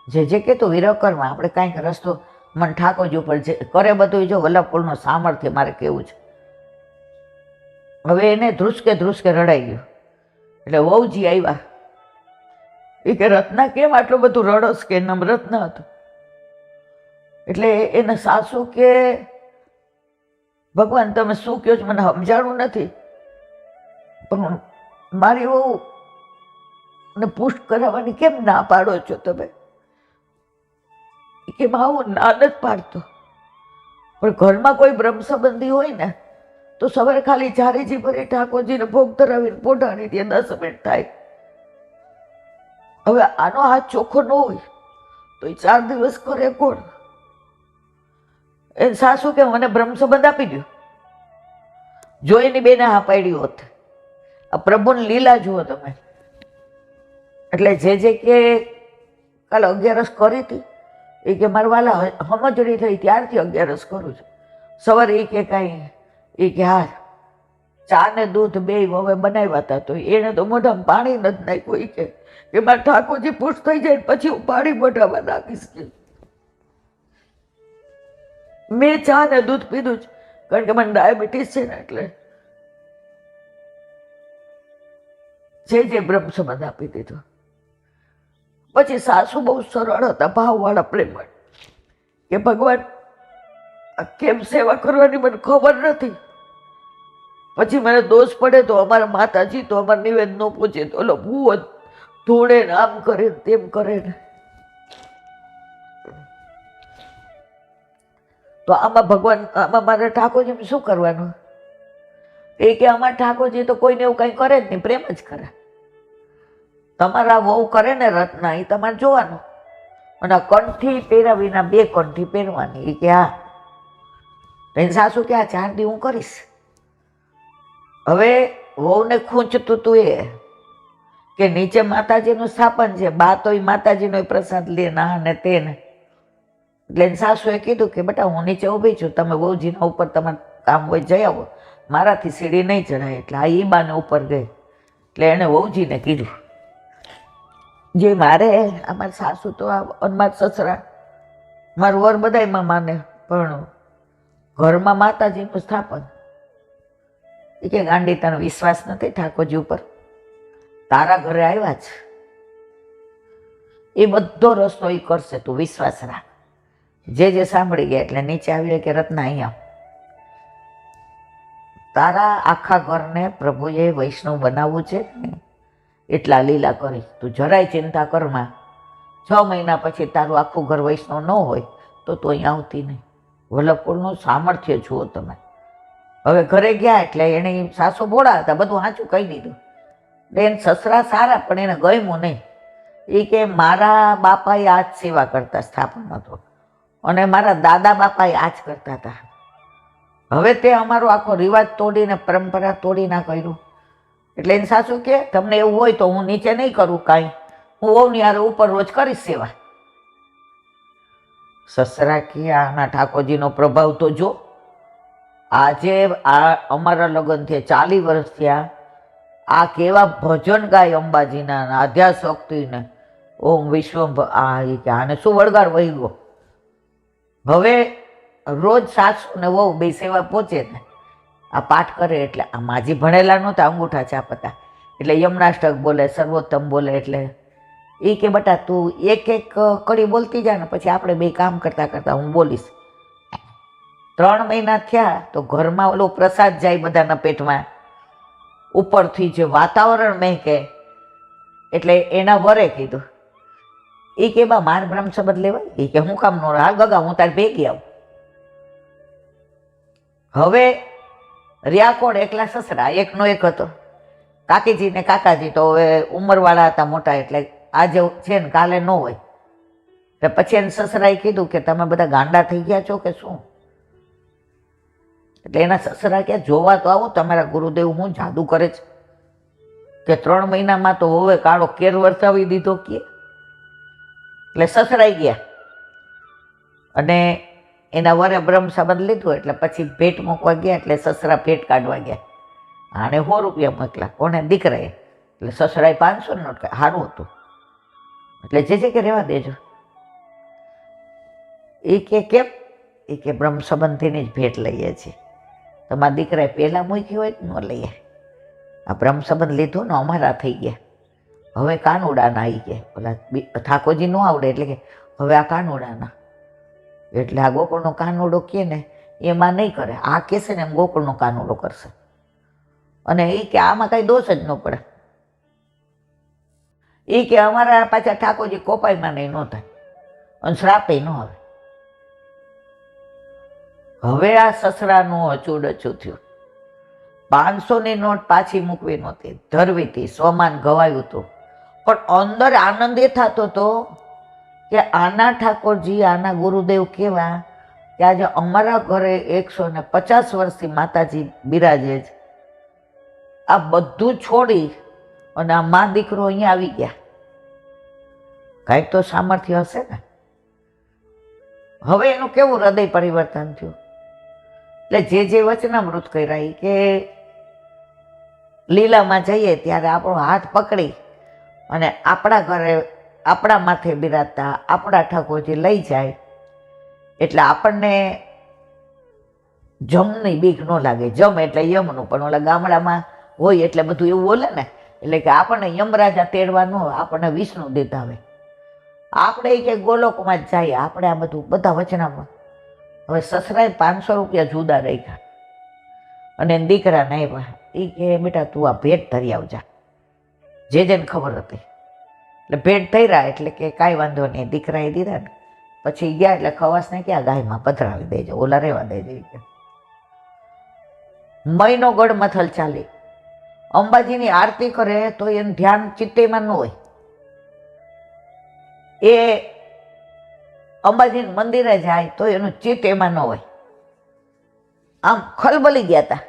જે કે તું વિરહ કરમાં, આપણે કાંઈક રસ્તો, મને ઠાકોરજી ઉપર જે કરે બધું જો વલ્લભપુરનું સામર્થ્ય મારે કેવું છે. હવે એને ધ્રુસકે રડાઈ ગયું. એટલે વહુજી આવ્યા. એ કે રત્ના કેમ આટલું બધું રડસ? કે નમ રત્ન હતું. એટલે એને સાસુ કે ભગવાન તમે શું કહો છો મને સમજાણું નથી, પણ મારી વહુ ને પુષ્ટ કરાવવાની કેમ ના પાડો છો તમે? કે આવું ના જ પાડતો, પણ ઘરમાં કોઈ બ્રહ્મ સંબંધી હોય ને તો સવારે ખાલી ચારેજી ભરી ઠાકોરજીને ભોગ ધરાવીને પોઢાણી દે, 10 મિનિટ થાય. હવે આનો હાથ ચોખ્ખો ન હોય તો એ 4 દિવસ કરે કોણ? એ સાસુ કે મને બ્રહ્મ સંબંધ આપી દો. જો એની બેને હા પાડી હોત. આ પ્રભુની લીલા જુઓ તમે. એટલે જે કે કાલે 11 કરી હતી, એ કે મારા વાલા સમજણી થઈ ત્યારથી 11 કરું છું. સવારે એ કે કાંઈ, એ કે હા ચા ને દૂધ બે હવે બનાવ્યા હતા, તો એને તો મોઢામાં પાણી નથી નાખ્યું. એ કે મારા ઠાકોરજી પુષ્ટ થઈ જાય પછી હું પાણી મોઢામાં નાખીશ. કે મેં ચા ને દૂધ પીધું જ, કારણ કે મને ડાયાબિટીસ છે ને, એટલે જે બ્રહ્મ સંબંધ આપી દીધો. પછી સાસુ બહુ સરળ હતા, ભાવવાળા પ્રેમ, કે ભગવાન આ કેમ સેવા કરવાની મને ખબર નથી. પછી મને દોષ પડે તો અમારા માતાજી તો અમારા નિવેદ ન પૂછે તો ઓલો ભૂવો ધોળે ને આમ કરે ને તેમ કરે ને. તો આમાં ભગવાન, આમાં મારા ઠાકોરજી શું કરવાનું? એ કે અમારા ઠાકોરજી તો કોઈને એવું કંઈ કરે જ નહીં, પ્રેમ જ કરે. તમારા વહુ કરે ને રત્ના, એ તમારે જોવાનું. અને કંઠી પહેરાવીના 2 કંઠી પહેરવાની. એ કે હા. એની સાસુ કે આ 4 દી હું કરીશ. હવે વહુને ખૂંચતું તું એ કે નીચે માતાજીનું સ્થાપન છે, બા તો એ માતાજીનો પ્રસાદ લે ના ને તેને. એટલે એની સાસુએ કીધું કે બેટા હું નીચે ઊભી છું, તમે વહુજીના ઉપર તમારે કામ હોય જઈ આવો, મારાથી સીડી નહીં ચડાય. એટલે આ ઈ બાને ઉપર ગઈ. એટલે એણે વહુજીને કીધું જે મારે અમારા સાસુ તો મારા સસરા મારું વર બધાયમાં માને, પણ ઘરમાં માતાજીનું સ્થાપન. એ કે ગાંડી તને વિશ્વાસ નથી ઠાકોરજી ઉપર? તારા ઘરે આવ્યા છે, એ બધો રસ્તો એ કરશે, તું વિશ્વાસ રાખ. જે સાંભળી ગયા એટલે નીચે આવી કે રત્ના અહીંયા તારા આખા ઘરને પ્રભુએ વૈષ્ણવ બનાવવું છે એટલા લીલા કરી, તું જરાય ચિંતા કરમાં. 6 મહિના પછી તારું આખું ઘર વૈષ્ણવ ન હોય તો તું અહીં આવતી નહીં. વલ્લભકુળનું સામર્થ્ય જુઓ તમે. હવે ઘરે ગયા એટલે એને સાસુ ભોળા હતા, બધું સાચું કહી દીધું. એને સસરા સારા પણ એને ગમ્યું નહીં. એ કે મારા બાપાએ આ જ સેવા કરતા, સ્થાપન હતો, અને મારા દાદા બાપાએ આ જ કરતા હતા. હવે તે અમારો આખો રિવાજ તોડીને પરંપરા તોડી ના કર્યું. એટલે એની સાસુ કે તમને એવું હોય તો હું નીચે નહીં કરું કાંઈ, હું વહુની હારે ઉપર રોજ કરીશ સેવા. સસરા કે આના ઠાકોરજીનો પ્રભાવ તો જો. આજે આ અમારા લગ્ન થયા 40 વર્ષ થયા, આ કેવા ભજન ગાય અંબાજીના, આધ્યાશક્તિને, ઓમ વિશ્વ. આને શું વળગાડ વહી ગયો. હવે રોજ સાસુ ને વહુ 2 સેવા પહોંચે ને આ પાઠ કરે. એટલે આ માજી ભણેલા નહોતા, અંગૂઠા ચાપતા, એટલે યમનાષ્ટક બોલે, સર્વોત્તમ બોલે. એટલે એ કે બેટા તું એક કડી બોલતી જા ને પછી આપણે 2 કામ કરતા કરતા હું બોલીશ. 3 મહિના થયા તો ઘરમાં ઓલો પ્રસાદ જાય બધાના પેટમાં, ઉપરથી જે વાતાવરણ મહેકે. એટલે એના વરે કીધું, એ કે બા માર બ્રહ્મ શબ્દ લેવાય? એ કે હું કામ નો? હાલ ગગા હું તાર ભેગી આવું. હવે રહ્યા કોણ? એકલા સસરા. એકનો એક હતો. કાકીજી ને કાકાજી તો હવે ઉંમરવાળા હતા મોટા, એટલે આજે છે ને કાલે ન હોય. એટલે પછી એને સસરાએ કીધું કે તમે બધા ગાંડા થઈ ગયા છો કે શું? એટલે એના સસરા કે જોવા તો આવું, તમારા ગુરુદેવ હું જાદુ કરે છે કે 3 મહિનામાં તો હવે કાળો કેર વરસાવી દીધો કે. એટલે સસરાઈ ગયા અને એના વરે બ્રહ્મ સંબંધ લીધું. એટલે પછી ભેટ મૂકવા ગયા. એટલે સસરા ભેટ કાઢવા ગયા. આને 100 રૂપિયા મોકલા, કોને? દીકરાએ. એટલે સસરાએ 500 નોટ. સારું હતું. એટલે જે કે રહેવા દેજો. એ કે કેમ? એ કે બ્રહ્મ સંબંધીની જ ભેટ લઈએ છીએ. તમારા દીકરાએ પહેલાં મૂકી હોય ન લઈએ. આ બ્રહ્મ સંબંધ લીધો ને અમારા થઈ ગયા. હવે કાનુડાના આવી ગયા. ઓલા ઠાકોરજી ન આવડે એટલે કે હવે આ કાનુડાના. એટલે આ ગોકુળનો કાનુડો કહે ને એમાં નહીં કરે, આ કહેશે ને એમ ગોકુળનો કાનુડો કરશે. અને એ કે આમાં કાંઈ દોષ જ ન પડે. એ કે અમારા પાછા ઠાકોરજી કોપાઈમાં નહીં ન થાય અને શ્રાપે ન આવે. હવે આ સસરાનું અચૂડછું થયું. 500ની નોટ પાછી મૂકવી નહોતી, ધરવી હતી, સ્વમાન ગવાયું હતું. પણ અંદર આનંદ એ થતો હતો કે આના ઠાકોરજી, આના ગુરુદેવ કેવા કે આજે અમારા ઘરે 150 વર્ષથી માતાજી બિરાજે છે. આ બધું છોડી અને આ મા દીકરો અહીંયા આવી ગયા. કાંઈક તો સામર્થ્ય હશે ને. હવે એનું કેવું હૃદય પરિવર્તન થયું. એટલે જે વચનામૃત કર્યા કે લીલામાં જઈએ ત્યારે આપણો હાથ પકડી અને આપણા ઘરે આપણા માથે બિરાજતા આપણા ઠાકોરજી લઈ જાય એટલે આપણને જમની બીક ન લાગે. જમ એટલે યમનું, પણ ઓલા ગામડામાં હોય એટલે બધું એવું બોલે ને, એટલે કે આપણને યમરાજા તેડવા ન હોય, આપણને વિષ્ણુ દેતા હોય. આપણે કે ગોલોકમાં જ જઈએ, આપણે આ બધું બધા વચનામાં. હવે સસરાએ 500 રૂપિયા જુદા રાખ્યા અને દીકરાને આવ્યા. એ કે બેટા તું આ ભેટ ધરી આવજા, જેને ખબર હતી. એટલે ભેટ થઈ રહ્યા એટલે કે કાંઈ વાંધો નહીં, દીકરાએ દીધા ને પછી ગયા. એટલે ખવાસને ક્યાં ગાયમાં પધરાવી દેજો, ઓલા રહેવા દેજો. મહિનો ગઢમથલ ચાલી, અંબાજીની આરતી કરે તો એનું ધ્યાન ચિત્તેમાં ન હોય. એ અંબાજી મંદિરે જાય તો એનું ચિત્ત એમાં ન હોય. આમ ખલબલી ગયા હતા.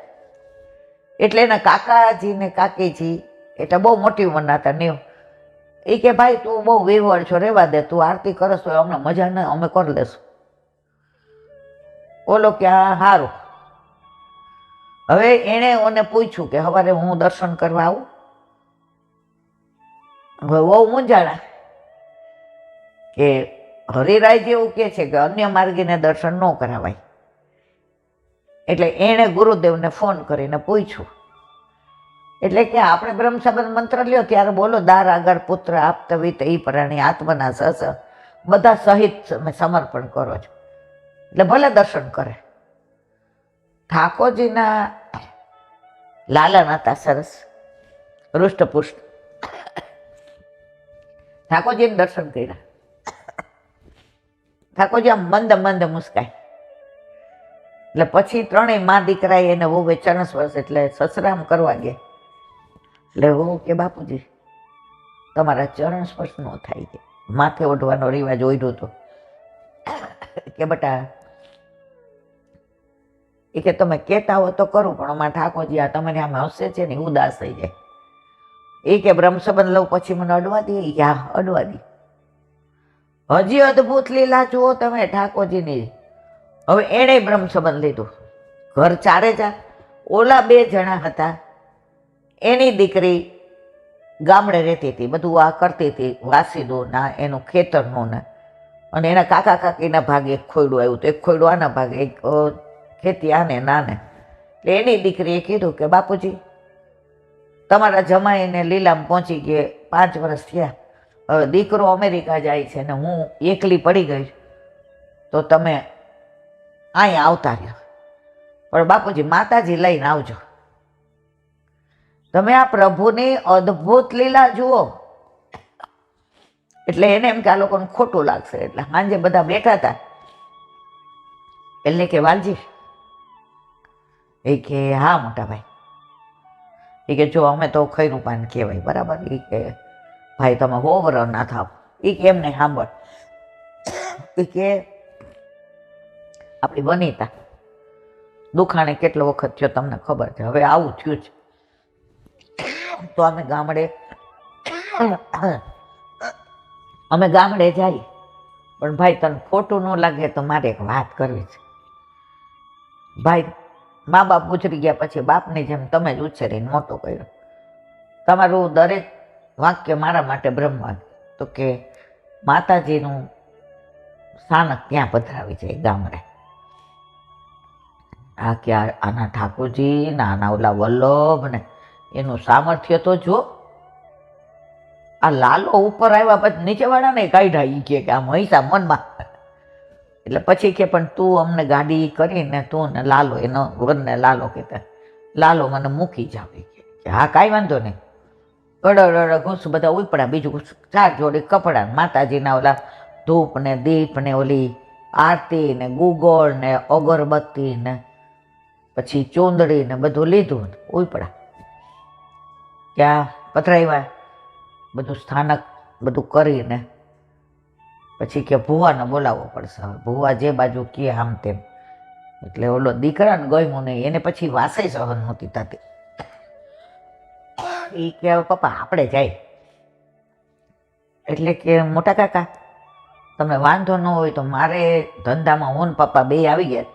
એટલે એના કાકાજી ને કાકીજી એટલે બહુ મોટી ઉંમરના હતા, 90. એ કે ભાઈ તું બહુ વેવળ છો, રહેવા દે, તું આરતી કરસ તો અમને મજા ન, અમે કરી લેશું. ઓલો કે સારું. હવે એણે ઓને પૂછ્યું કે સવારે હું દર્શન કરવા આવું. હવે બહુ મૂંઝાણા કે હરિરાયજી એવું કહે છે કે અન્ય માર્ગીને દર્શન ન કરાવાય. એટલે એણે ગુરુદેવને ફોન કરીને પૂછ્યું. એટલે કે આપણે બ્રહ્મ સંબંધ મંત્ર લ્યો ત્યારે બોલો, દાર આગળ પુત્ર આપતવિત ઈ પ્રાણી આત્મના સસ, બધા સહિત તમે સમર્પણ કરો છો. એટલે ભલે દર્શન કરે. ઠાકોરજીના લાલન હતા સરસ, હૃષ્ટપુષ્ટ. ઠાકોરજીને દર્શન કર્યા. ઠાકોરજી આમ મંદ મંદ મુસ્કાય. એટલે પછી ત્રણેય મા દીકરાએ એને બહુ ચરણ સ્પર્શ એટલે સસરામ કરવા ગયા. એટલે હું કે બાપુજી તમારા ચરણ સ્પર્શ ન થાય, કે માથે ઓઢવાનો રિવાજ ઓઢ્યો હતો. કે બેટા એ કે તમે કહેતા હો તો કરું, પણ અમારા ઠાકોરજી આ તમારી આમે હસે છે ને ઉદાસ થઈ જાય. એ કે બ્રહ્મ સંબંધ લઉં પછી મને અડવા દે. યા અડવા દે. હજી અદભુત લીલા જુઓ તમે ઠાકોરજીની. હવે એણે બ્રહ્મ સંબંધ લીધું. ઘર 4 ઓલા 2 જણા હતા. એની દીકરી ગામડે રહેતી હતી, બધું આ કરતી હતી, વાસીદું ના એનું ખેતરનું ને. અને એના કાકા કાકીના ભાગે એક ખોયડું આવ્યું, તો એક ખોયડું આના ભાગે, એક ખેતી આને નાને. એટલે એની દીકરીએ કીધું કે બાપુજી તમારા જમાઈને લીલામાં પહોંચી ગયે, 5 વર્ષ થયા, હવે દીકરો અમેરિકા જાય છે ને હું એકલી પડી ગઈ, તો તમે અહીંયા આવતા રહ્યો, પણ બાપુજી માતાજી લઈને આવજો. તમે આ પ્રભુની અદ્ભુત લીલા જુઓ. એટલે એને એમ કે આ લોકોને ખોટું લાગશે. એટલે સાંજે બધા બેઠા હતા. એટલે કે વાલજી, એ કે હા મોટા ભાઈ, એ કે જો અમે તો ખૈરું પાન કહેવાય, બરાબર. એ કે ભાઈ તમે હોવર ના થાવ. એ કે એમને સાંભળ, એ કે આપણી વનિતા દુખાણે કેટલો વખત થયો તમને ખબર છે, હવે આવું થયું છે. તો અમે ગામડે જઈએ, પણ ભાઈ તને ખોટું ન લાગે તો મારે એક વાત કરવી છે. ભાઈ મા બાપ ગુજરી ગયા પછી બાપની જેમ તમે જ ઉછેરીને મોટો કર્યો. તમારું દરેક વાક્ય મારા માટે બ્રહ્માંડ. તો કે માતાજીનું સ્થાનક ત્યાં પધરાવી છે ગામડે. આ કે આના ઠાકોરજી ને આના ઓલા વલ્લભ ને એનું સામર્થ્ય તો જો. આ લાલો ઉપર આવ્યા પછી નીચેવાળાને કાઢ્યા. એ કે આ મહિષા મનમાં. એટલે પછી કે પણ તું અમને ગાડી કરીને તું ને લાલો, એનો વરને લાલો કહેતા, લાલો મને મૂકી જાવ. કે હા કાંઈ વાંધો નહીં. અડ ઘૂસ બધા ઉપડા, બીજું 4 જોડી કપડાં, માતાજીના ઓલા ધૂપ ને દીપ ને ઓલી આરતી ને ગુગળ ને અગરબત્તી ને પછી ચૂંદડી ને બધું લીધું ને ઉપડા. ત્યાં પધરાવ્યા, બધું સ્થાનક બધું કરીને પછી કે ભુવાને બોલાવવો પડશે. ભુવા જે બાજુ કે આમ તેમ. એટલે ઓલો દીકરાને ગમ્યું નહીં. એને પછી વાસે સહન નહોતી થતી. એ કે હવે પપ્પા આપણે જાય. એટલે કે મોટા કાકા તમને વાંધો ન હોય તો મારે ધંધામાં હું ને પપ્પા 2 આવી ગયા.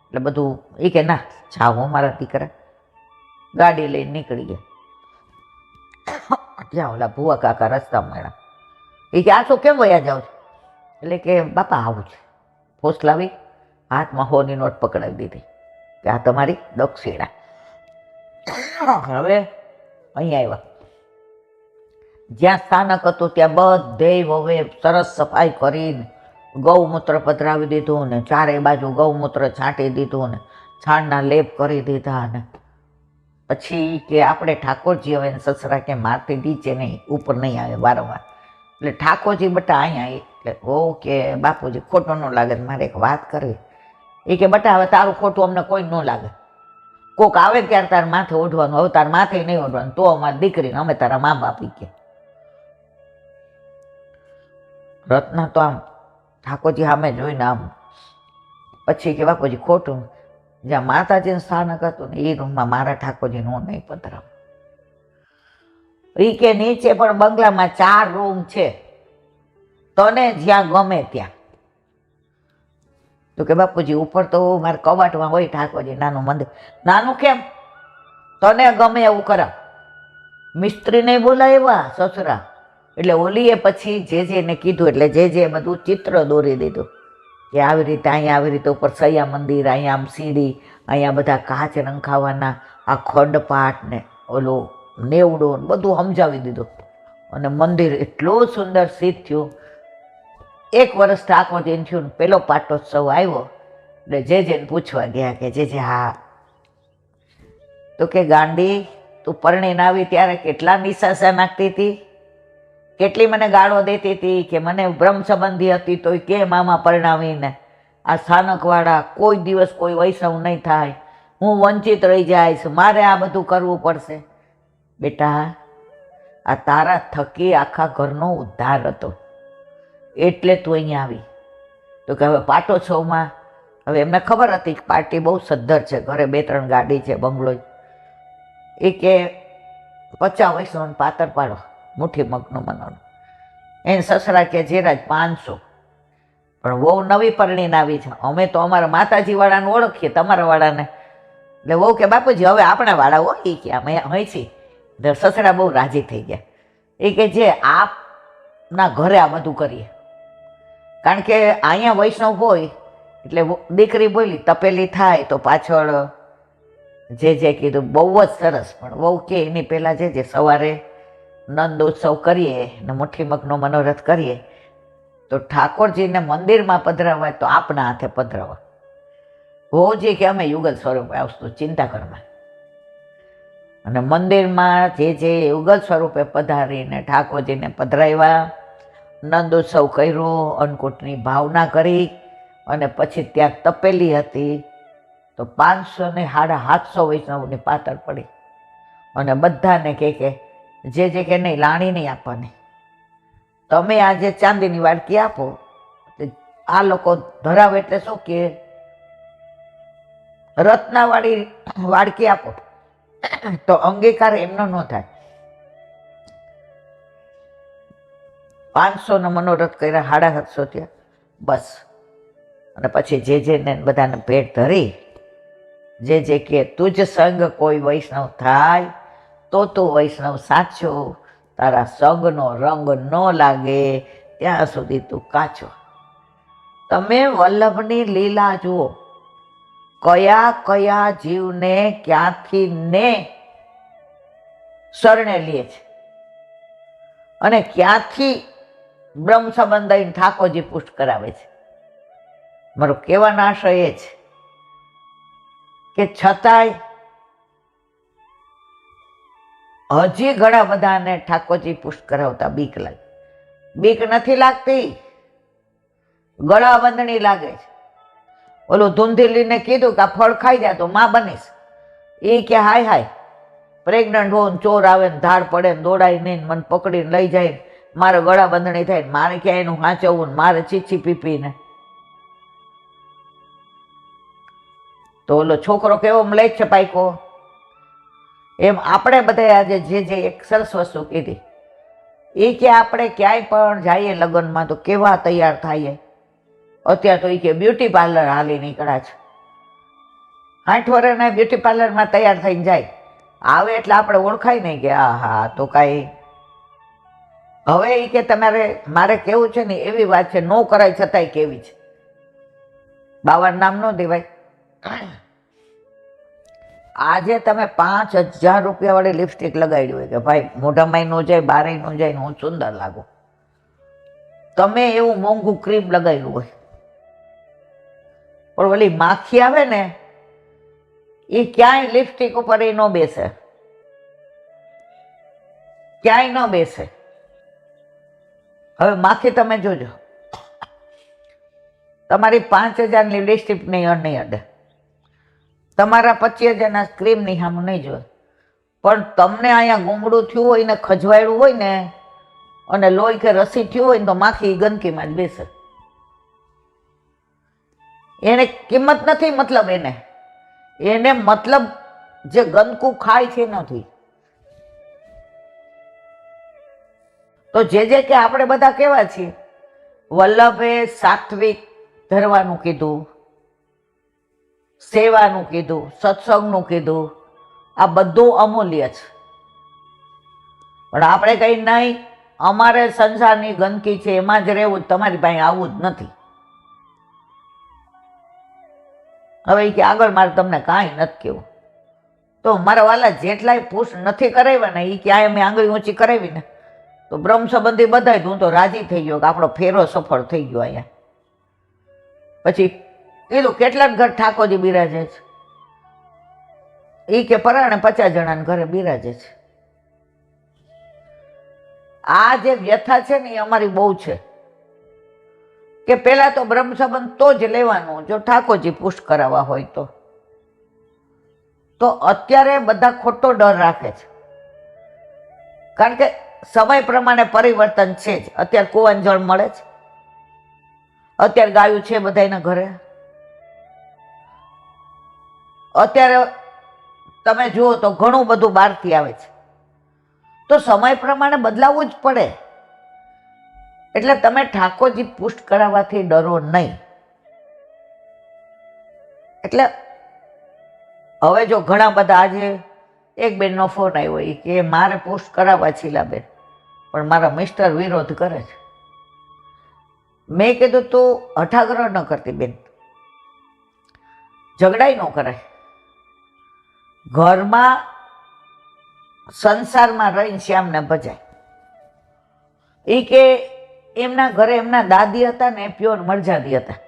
એટલે બધું એ કે ના જાઓ, હું મારા દીકરા ગાડી લઈને નીકળી ગયા. જ્યાં ઓલા ભુવા કાકા રસ્તા મળ્યા. એ કે આ શું કેમ વયા જાવ છો? એટલે કે બાપા આવું છે. ફોસલાવી હાથમાં 100ની નોટ પકડાવી દીધી કે આ તમારી દક્ષિણા. હવે અહીંયા આવ્યા. જ્યાં સ્થાનક હતું ત્યાં બધે હવે સરસ સફાઈ કરીને ગૌમૂત્ર પધરાવી દીધું ને ચારે બાજુ ગૌમૂત્ર છાંટી દીધું ને છાણના લેપ કરી દીધા ને પછી કે આપણે ઠાકોરજી હવે સસરા કે મારથી નીચે નહીં ઉપર નહીં આવે વારંવાર એટલે ઠાકોરજી બટા અહીંયા એટલે કે બાપુજી ખોટું ન લાગે મારે એક વાત કરવી એ કે બટા હવે તારું ખોટું અમને કોઈ ન લાગે કોક આવે ત્યારે તારે માથે ઓઢવાનું હવે તારે માથે નહીં ઓઢવાનું તો અમારી દીકરીને અમે તારા મા બાપી કે રત્ના તો આમ ઠાકોરજી સામે જોઈને આમ પછી કે બાપુજી ખોટું જ્યાં માતાજીનું સ્થાનક હતું ને એ રૂમમાં મારા ઠાકોરજીને હું નહીં પધરાવ એ કે નીચે પણ બંગલામાં 4 રૂમ છે તને જ્યાં ગમે ત્યાં તો કે બાપુજી ઉપર તો મારે કબાટમાં હોય ઠાકોરજી નાનું મંદિર નાનું કેમ તને ગમે એવું કરાવ મિસ્ત્રીને બોલાવ્યા સસરા એટલે ઓલીએ પછી જેને કીધું એટલે જે બધું ચિત્ર દોરી દીધું કે આવી રીતે અહીંયા આવી રીતે ઉપર સૈયા મંદિર અહીંયા આમ સીડી અહીંયા બધા કાચ રંખાવાના આ ખંડપાઠ ને ઓલો નેવડો બધું સમજાવી દીધું અને મંદિર એટલું સુંદર સિદ્ધ થયું 1 વર્ષ ઠાકોરજીને થયું ને પેલો પાટોત્સવ આવ્યો એટલે જેને પૂછવા ગયા કે જે હા તો કે ગાંડી તું પરણીને આવી ત્યારે કેટલા નિશાસા નાખતી હતી કેટલી મને ગાળો દેતી હતી કે મને બ્રહ્મ સંબંધી હતી તો કે મામા પરણાવીને આ સ્થાનકવાળા કોઈ દિવસ કોઈ વૈષ્ણવ નહીં થાય હું વંચિત રહી જઈશ મારે આ બધું કરવું પડશે બેટા આ તારા થકી આખા ઘરનો ઉદ્ધાર હતો એટલે તું અહીંયા આવી તો કે હવે પાટોત્સવમાં હવે એમને ખબર હતી કે પાર્ટી બહુ સદ્ધર છે ઘરે 2-3 ગાડી છે બંગલો એ કે 50 વૈષ્ણવને પાતર પાડો મુઠ્ઠી મગનું મનોનું એને સસરા કે જેરાજ 500 પણ વહુ નવી પરણીને આવી છે અમે તો અમારા માતાજી વાળાને ઓળખીએ તમારા વાળાને એટલે વહુ કે બાપુજી હવે આપણા વાળા હોય એ કે અમે હૈસી સસરા બહુ રાજી થઈ ગયા એ કે જે આપના ઘરે આ બધું કરીએ કારણ કે અહીંયા વૈષ્ણવ હોય એટલે દીકરી બોલી તપેલી થાય તો પાછળ જે કીધું બહુ જ સરસ પણ વહુ કે એની પહેલાં જે સવારે નંદોત્સવ કરીએ ને મુઠ્ઠી મગનો મનોરથ કરીએ તો ઠાકોરજીને મંદિરમાં પધરાવાય તો આપના હાથે પધરાવા હોજી કે અમે યુગલ સ્વરૂપે આવશું ચિંતા કરમાં અને મંદિરમાં જે યુગલ સ્વરૂપે પધારીને ઠાકોરજીને પધરાવ્યા નંદોત્સવ કર્યો અન્નકૂટની ભાવના કરી અને પછી ત્યાં તપેલી હતી તો 500 ને 750 વૈષ્ણવની પાતળ પડી અને બધાને કે જે કે નહીં લાણી નહીં આપવાની તમે આજે ચાંદીની વાડકી આપો આ લોકો ધરાવે એટલે શું કે રત્નાવાળી વાડકી આપો તો અંગીકાર એમનો ન થાય 500 નો મનોરથ કર્યા 750 ત્યાં બસ અને પછી જેને બધાને ભેટ ધરી જે કે તુજ સંગ કોઈ વૈષ્ણવ થાય તો તું વૈષ્ણવ સાચો તારા સંગનો રંગ ન લાગે ત્યાં સુધી તું કાચો તમે વલ્લભની લીલા જુઓ કયા કયા જીવને ક્યાંથી ને શરણે લે છે અને ક્યાંથી બ્રહ્મ સંબંધ ઠાકોરજી પુષ્ટ કરાવે છે મારો કહેવાનો આશય એ છે કે છતાંય હજી ઘણા બધાને ઠાકોરજી પુષ્ટ કરાવતા બીક લાગે બીક નથી લાગતી ગળા બંધણી લાગે છે ઓલું ધૂંધીલીને કીધું કે આ ફળ ખાઈ જાય તો માં બનીશ એ કે હાય પ્રેગ્નન્ટ હોવ ચોર આવે ને ધાડ પડે ને દોડાય નહીં મને પકડીને લઈ જાય મારે ગળા બંધણી થાય ને મારે ક્યાં એનું હાંચવવું ને મારે ચીચી પીપીને તો ઓલો છોકરો કેવો લે છે પાઈકો એમ આપણે બધા આજે જે એક સરસ વસ્તુ કીધી એ કે આપણે ક્યાંય પણ જઈએ લગ્નમાં તો કેવા તૈયાર થાય અત્યારે તો એ કે બ્યુટી પાર્લર હાલી નીકળ્યા છે 8 વર્ષના બ્યુટી પાર્લરમાં તૈયાર થઈને જાય આવે એટલે આપણે ઓળખાય નહીં કે હા તો કાંઈ હવે એ કે તમારે મારે કેવું છે ને એવી વાત છે નો કરાય છતાંય કેવી છે બાવાનું નામ ન દેવાય આજે તમે 5,000 રૂપિયાવાળી લિપસ્ટિક લગાડી હોય કે ભાઈ મોઢામાં ન જાય, બારે ન જાય ને હું સુંદર લાગુ, તમે એવું મોંઘું ક્રીમ લગાવ્યું હોય, પણ ઓલી માખી આવે ને એ ક્યાંય લિપસ્ટિક ઉપર એ ન બેસે, ક્યાંય ન બેસે. હવે માખી તમે જોજો, તમારી 5,000ની લિપસ્ટિક નહીં અડે, તમારા 25,000ના ક્રીમની સામે નહીં જોવે, પણ તમને અહીંયા ગુંગળું થયું હોય ને ખજવાયેલું હોય ને અને લોહી કે રસી થયું હોય ને તો માખી ગંદકીમાં જ બેસે. એને કિંમત નથી, મતલબ એને મતલબ જે ગંદકું ખાય છે નથી. તો જે કે આપણે બધા કેવા છીએ, વલ્લભે સાત્વિક ધરવાનું કીધું, સેવાનું કીધું, સત્સંગનું કીધું, આ બધું અમૂલ્ય છે. પણ આપણે કઈ નહીં, અમારે સંસારની ગંદકી છે એમાં જ રહેવું, તમારી પાસે આવું જ નથી. હવે કે આગળ મારે તમને કાંઈ નથી કહેવું, તો મારા વાલા જેટલાય પુશ નથી કરાવ્યા ને એ ક્યાંય મેં આંગળી ઊંચી કરાવી ને તો બ્રહ્મ સંબંધી બધાય હું તો રાજી થઈ ગયો કે આપણો ફેરો સફળ થઈ ગયો. અહીંયા પછી કીધું કેટલાક ઘર ઠાકોરજી બિરાજે છે, એ કે પરાણે 50 જણાના ઘરે બિરાજે છે. આ જે વ્યથા છે ને એ અમારી બહુ છે કે પેલા તો બ્રહ્મ સંબંધ તો જ લેવાનું જો ઠાકોરજી પુષ્ટ કરાવવા હોય તો અત્યારે બધા ખોટો ડર રાખે છે, કારણ કે સમય પ્રમાણે પરિવર્તન છે જ. અત્યારે કુવાનું જળ મળે છે, અત્યારે ગાયું છે બધાના ઘરે, અત્યારે તમે જુઓ તો ઘણું બધું બહારથી આવે છે, તો સમય પ્રમાણે બદલાવવું જ પડે. એટલે તમે ઠાકોરજી પુષ્ટ કરાવવાથી ડરો નહીં. એટલે હવે જો ઘણા બધા, આજે એક બેનનો ફોન આવ્યો કે મારે પુષ્ટ કરાવવા શીલાબેન, પણ મારા મિસ્ટર વિરોધ કરે છે. મેં કીધું તું હઠાગ્રહ ન કરતી બેન, ઝઘડાઈ ન કરાય, ઘરમાં સંસારમાં રહીને શ્યામને ભજાય. એ કે એમના ઘરે એમના દાદી હતા ને એ પ્યોર મરજાદી હતા,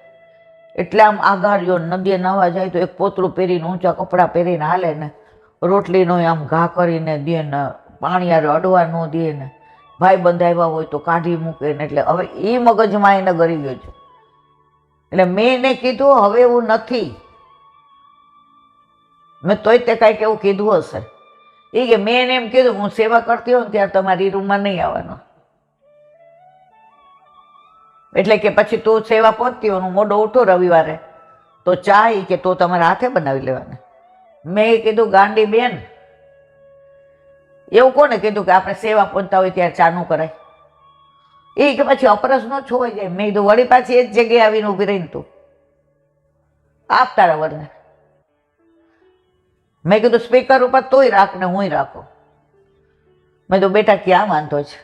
એટલે આમ આઘાડીઓ નદીએ નવા જાય તો એક પોતળું પહેરીને ઊંચા કપડાં પહેરીને હાલે ને, રોટલીનો આમ ઘા કરીને દે ને, પાણી યાર અડવા ન દે ને, ભાઈ બંધાવ્યા હોય તો કાઢી મૂકે ને. એટલે હવે એ મગજમાં એને ગરી ગયો છે. એટલે મેં એને કીધું હવે એવું નથી, મેં તોય તે કાંઈક એવું કીધું હશે. એ કે મેં એને એમ કીધું હું સેવા કરતી હોય ને ત્યારે તમારી રૂમમાં નહીં આવવાનો, એટલે કે પછી તું સેવા પહોંચતી હોય હું મોડો ઉઠો રવિવારે તો ચા એ કે તો તમારા હાથે બનાવી લેવાને. મેં કીધું ગાંડી બેન, એવું કોને કીધું કે આપણે સેવા પહોંચતા હોય ત્યારે ચા ન કરાય? એ કે પછી અપરસ ન છોવાઈ જાય. મેં કીધું વળી પાછી એ જ જગ્યાએ આવીને ઊભી રહીને તું આપ તારા વરને. મેં કીધું સ્પીકર ઉપર તોય રાખ ને હુંય રાખો. મેં કીધું બેટા ક્યાં વાંધો છે?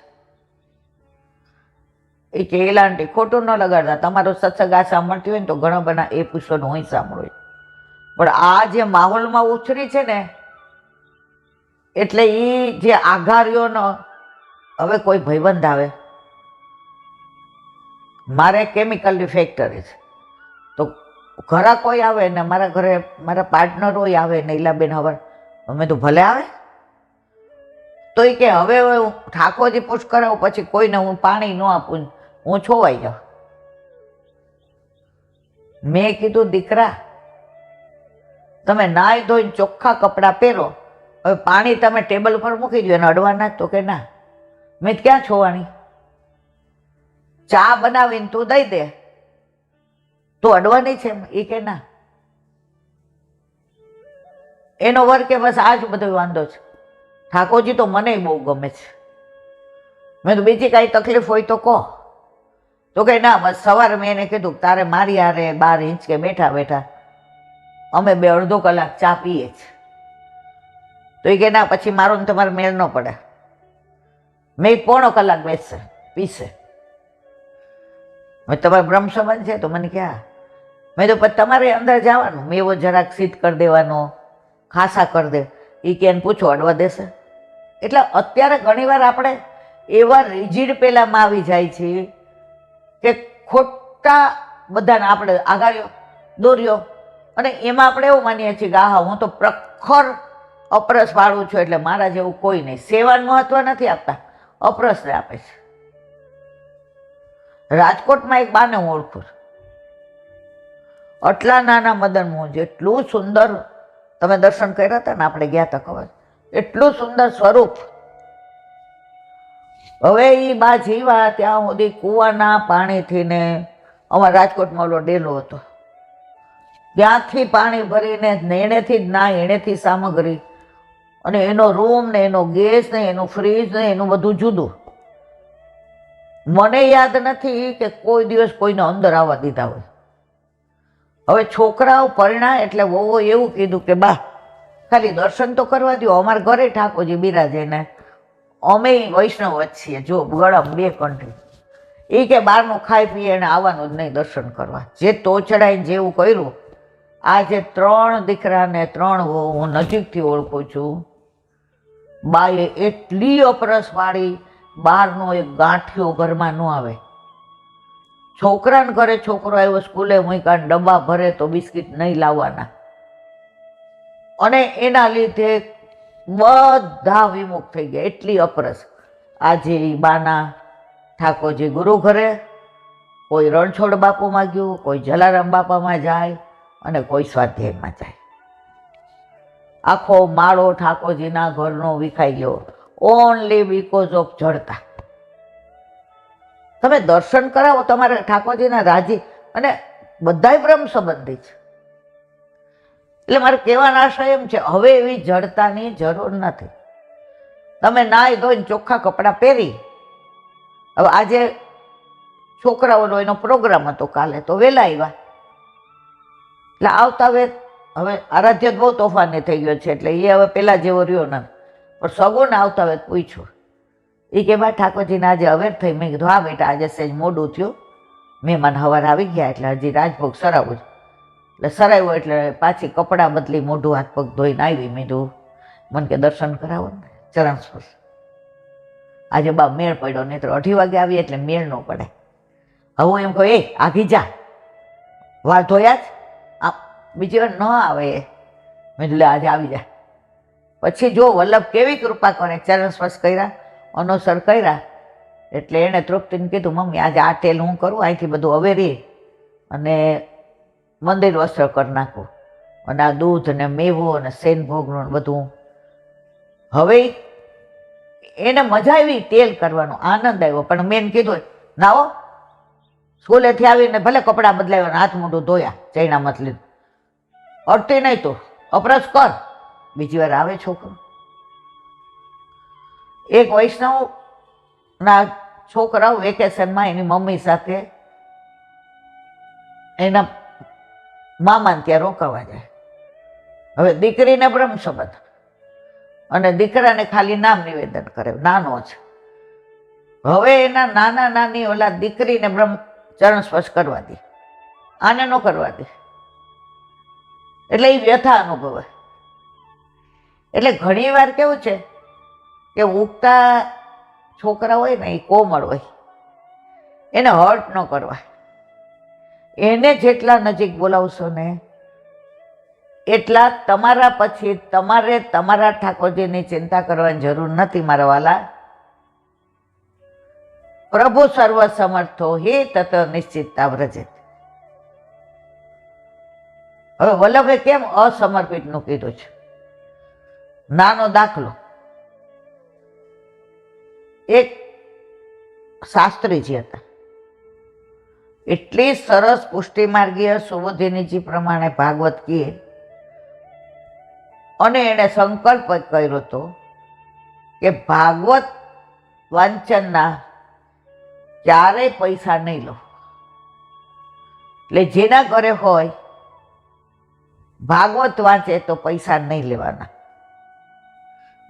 એ કે એલાંટી ખોટું ન લગાડતા, તમારો સત્સંગ આ સાંભળતી હોય ને તો ઘણા બધા એપિસોડ હું સાંભળું, પણ આ જે માહોલમાં ઉછરી છે ને એટલે એ જે આઘારીઓનો, હવે કોઈ ભાઈબંધ આવે, મારે કેમિકલની ફેક્ટરી છે તો ઘરા કોઈ આવે ને મારા ઘરે મારા પાર્ટનરોય આવે ને ઈલાબેન હવે અમે તો ભલે આવે, તો એ કે હવે હું ઠાકોરજી પુષ્ટ કરાવું પછી કોઈને હું પાણી ન આપું, હું છોવાઈ જાઉં. મેં કીધું દીકરા તમે નાઈ ધોઈને ચોખ્ખા કપડાં પહેરો, હવે પાણી તમે ટેબલ ઉપર મૂકી દો એને અડવાના. તો કે ના. મેં ક્યાં છોવાની? ચા બનાવીને તું દઈ દે, તું અડવાની છે? એ કે ના. એનો વર કે બસ આ જ બધો વાંધો છે, ઠાકોરજી તો મને બહુ ગમે છે. મેં તો બીજી કાંઈ તકલીફ હોય તો કહો. તો કે ના, બસ સવારે મેં એને કીધું તારે મારી હારે 12 ઇંચ કે બેઠા બેઠા અમે બે અડધો કલાક ચા પીએ છીએ. તો એ કે ના, પછી મારો ને તમારે મેળ ન પડે. મેં 1.5 કલાક બેસશે પીશે. મેં તમારે બ્રહ્મ સંબંધ છે તો મને ક્યાં? મેં તો પછી તમારે અંદર જવાનું, મેવો જરાક સિદ્ધ કરી દેવાનો, ખાસા કરી દે. એ કે એને પૂછો અડવા દેશે? એટલે અત્યારે ઘણીવાર આપણે એવા રિજિડ પેલામાં આવી જાય છે કે ખોટા બધાને આપણે આગાડ્યો દોર્યો, અને એમાં આપણે એવું માનીએ છીએ કે આહા હું તો પ્રખર અપરસ વાળું છું એટલે મારા જેવું કોઈ નહીં. સેવાનું મહત્વ નથી આપતા, અપરસને આપે છે. રાજકોટમાં એક બાને હું ઓળખું છું, આટલા નાના મદન મોહન, જેટલું સુંદર, તમે દર્શન કર્યા હતા ને, આપણે ગયા હતા ખબર, એટલું સુંદર સ્વરૂપ. હવે એ બા જીવા ત્યાં સુધી કૂવાના પાણીથી ને, અમારા રાજકોટમાં ઓલો ડેલો હતો, ત્યાંથી પાણી ભરીને એનેથી જ ના એનેથી સામગ્રી, અને એનો રૂમ ને એનો ગેસ ને એનું ફ્રીજ ને એનું બધું જુદું. મને યાદ નથી કે કોઈ દિવસ કોઈને અંદર આવવા દીધા હોય. હવે છોકરાઓ પરણા એટલે વહુએ એવું કીધું કે બા ખાલી દર્શન તો કરવા દો, અમારા ઘરે ઠાકોરજી બિરાજે ને અમે વૈષ્ણવ જ છીએ, જો ગળમ 2 કંઠી. એ કે બહારનું ખાઈ પીએ એને આવવાનું જ નહીં દર્શન કરવા. જે તોચડાઈને જેવું કર્યું. આજે 3 દીકરા ને 3 વહુ હું નજીકથી ઓળખું છું. બાએ એટલી અપરસ વાળી, બહારનો એક ગાંઠિયો ઘરમાં ન આવે. છોકરાને ઘરે છોકરો આવ્યો સ્કૂલે મૂક્યા, ડબ્બા ભરે તો બિસ્કિટ નહીં લાવવાના, અને એના લીધે બધા વિમુખ થઈ ગયા. એટલી અપરસ. આજે બાના ઠાકોરજી ગુરુ ઘરે, કોઈ રણછોડ બાપુમાં ગયું, કોઈ જલારામ બાપામાં જાય, અને કોઈ સ્વાધ્યાયમાં જાય. આખો માળો ઠાકોરજીના ઘરનો વિખાઈ ગયો, ઓનલી બીકોઝ ઓફ જડતા. તમે દર્શન કરાવો તમારે ઠાકોરજીના રાજી, અને બધાય બ્રહ્મ સંબંધી છે. એટલે મારે કહેવાનો આશય એમ છે, હવે એવી જડતાની જરૂર નથી. તમે નાહી ધોઈને ચોખ્ખા કપડાં પહેરી, હવે આજે છોકરાઓનો એનો પ્રોગ્રામ હતો કાલે, તો વહેલા આવ્યા, એટલે આવતા હવે આરાધ્ય બહુ તોફાની થઈ ગયો છે, એટલે એ હવે પેલા જેવો રહ્યો નથી. પણ સગુને આવતા હવે પૂછ્યું, એ કે બા ઠાકોરજીને આજે અવેર થઈ. મેં કીધું હા બેટા આજે સહેજ મોડું થયું, મહેમાન સવાર આવી ગયા એટલે હજી રાજભોગ સરાવું જ. એટલે સરાવ્યો એટલે પાછી કપડાં બદલી, મોઢું હાથ પગ ધોઈને આવી. મેં કીધું મને કે દર્શન કરાવો ને, ચરણ સ્પર્શ. આજે બા મેળ પડ્યો, નહીં તો 2:30 વાગે આવી એટલે મેળ ન પડે. હવે હું એમ કહું, એ આગી જા, વાળ ધોયા જ, આ બીજી વાર ન આવે. મેં કીધું આજે આવી જાય. પછી જો વલ્લભ કેવી કૃપા કરે, ચરણ સ્પર્શ કર્યા, અનુસર કર્યા, એટલે એણે તૃપ્તિને કીધું મમ્મી આજે આ તેલ હું કરું, અહીંથી બધું અવેરી અને મંદિર વસ્ત્ર કરી નાખું, અને આ દૂધ ને મેવો અને સેન ભોગનું બધું. હવે એને મજા આવી તેલ કરવાનો, આનંદ આવ્યો. પણ મેં કીધું નાવો, સ્કૂલેથી આવીને ભલે કપડાં બદલાવ્યા, હાથ મોઢું ધોયા, ચૈણા મતલી અડતી નહીં તો અપરસ કર, બીજી વાર આવે છોકરો. એક વૈષ્ણવના છોકરાઓ વેકેશનમાં એની મમ્મી સાથે એના મામાને ત્યાં રોકાવા જાય. હવે દીકરીને બ્રહ્મ સંબંધ, અને દીકરાને ખાલી નામ નિવેદન કરે, નાનો છે. હવે એના નાના નાની ઓલા દીકરીને બ્રહ્મ ચરણ સ્પર્શ કરવા દે, આને ન કરવા દે. એટલે એ વ્યથા અનુભવે. એટલે ઘણી વાર કેવું છે કે ઉગતા છોકરા હોય ને, એ કોમળ હોય, એને હર્ટ ન કરવા. એને જેટલા નજીક બોલાવશો ને એટલા તમારા પછી તમારે તમારા ઠાકોરજીની ચિંતા કરવાની જરૂર નથી મારા વાલા. પ્રભુ સર્વ સમર્થો હે તત નિશ્ચિતતા વ્રજેત. હવે વલ્લભે કેમ અસમર્પિતનું કીધું છે? નાનો દાખલો, એક શાસ્ત્રીજી હતા, એટલી સરસ પુષ્ટિમાર્ગીય સુબોધિનીજી પ્રમાણે ભાગવત કહે, અને એણે સંકલ્પ કર્યો હતો કે ભાગવત વાંચનના ક્યારેય પૈસા નહીં લો. એટલે જેના ઘરે હોય ભાગવત વાંચે તો પૈસા નહીં લેવાના.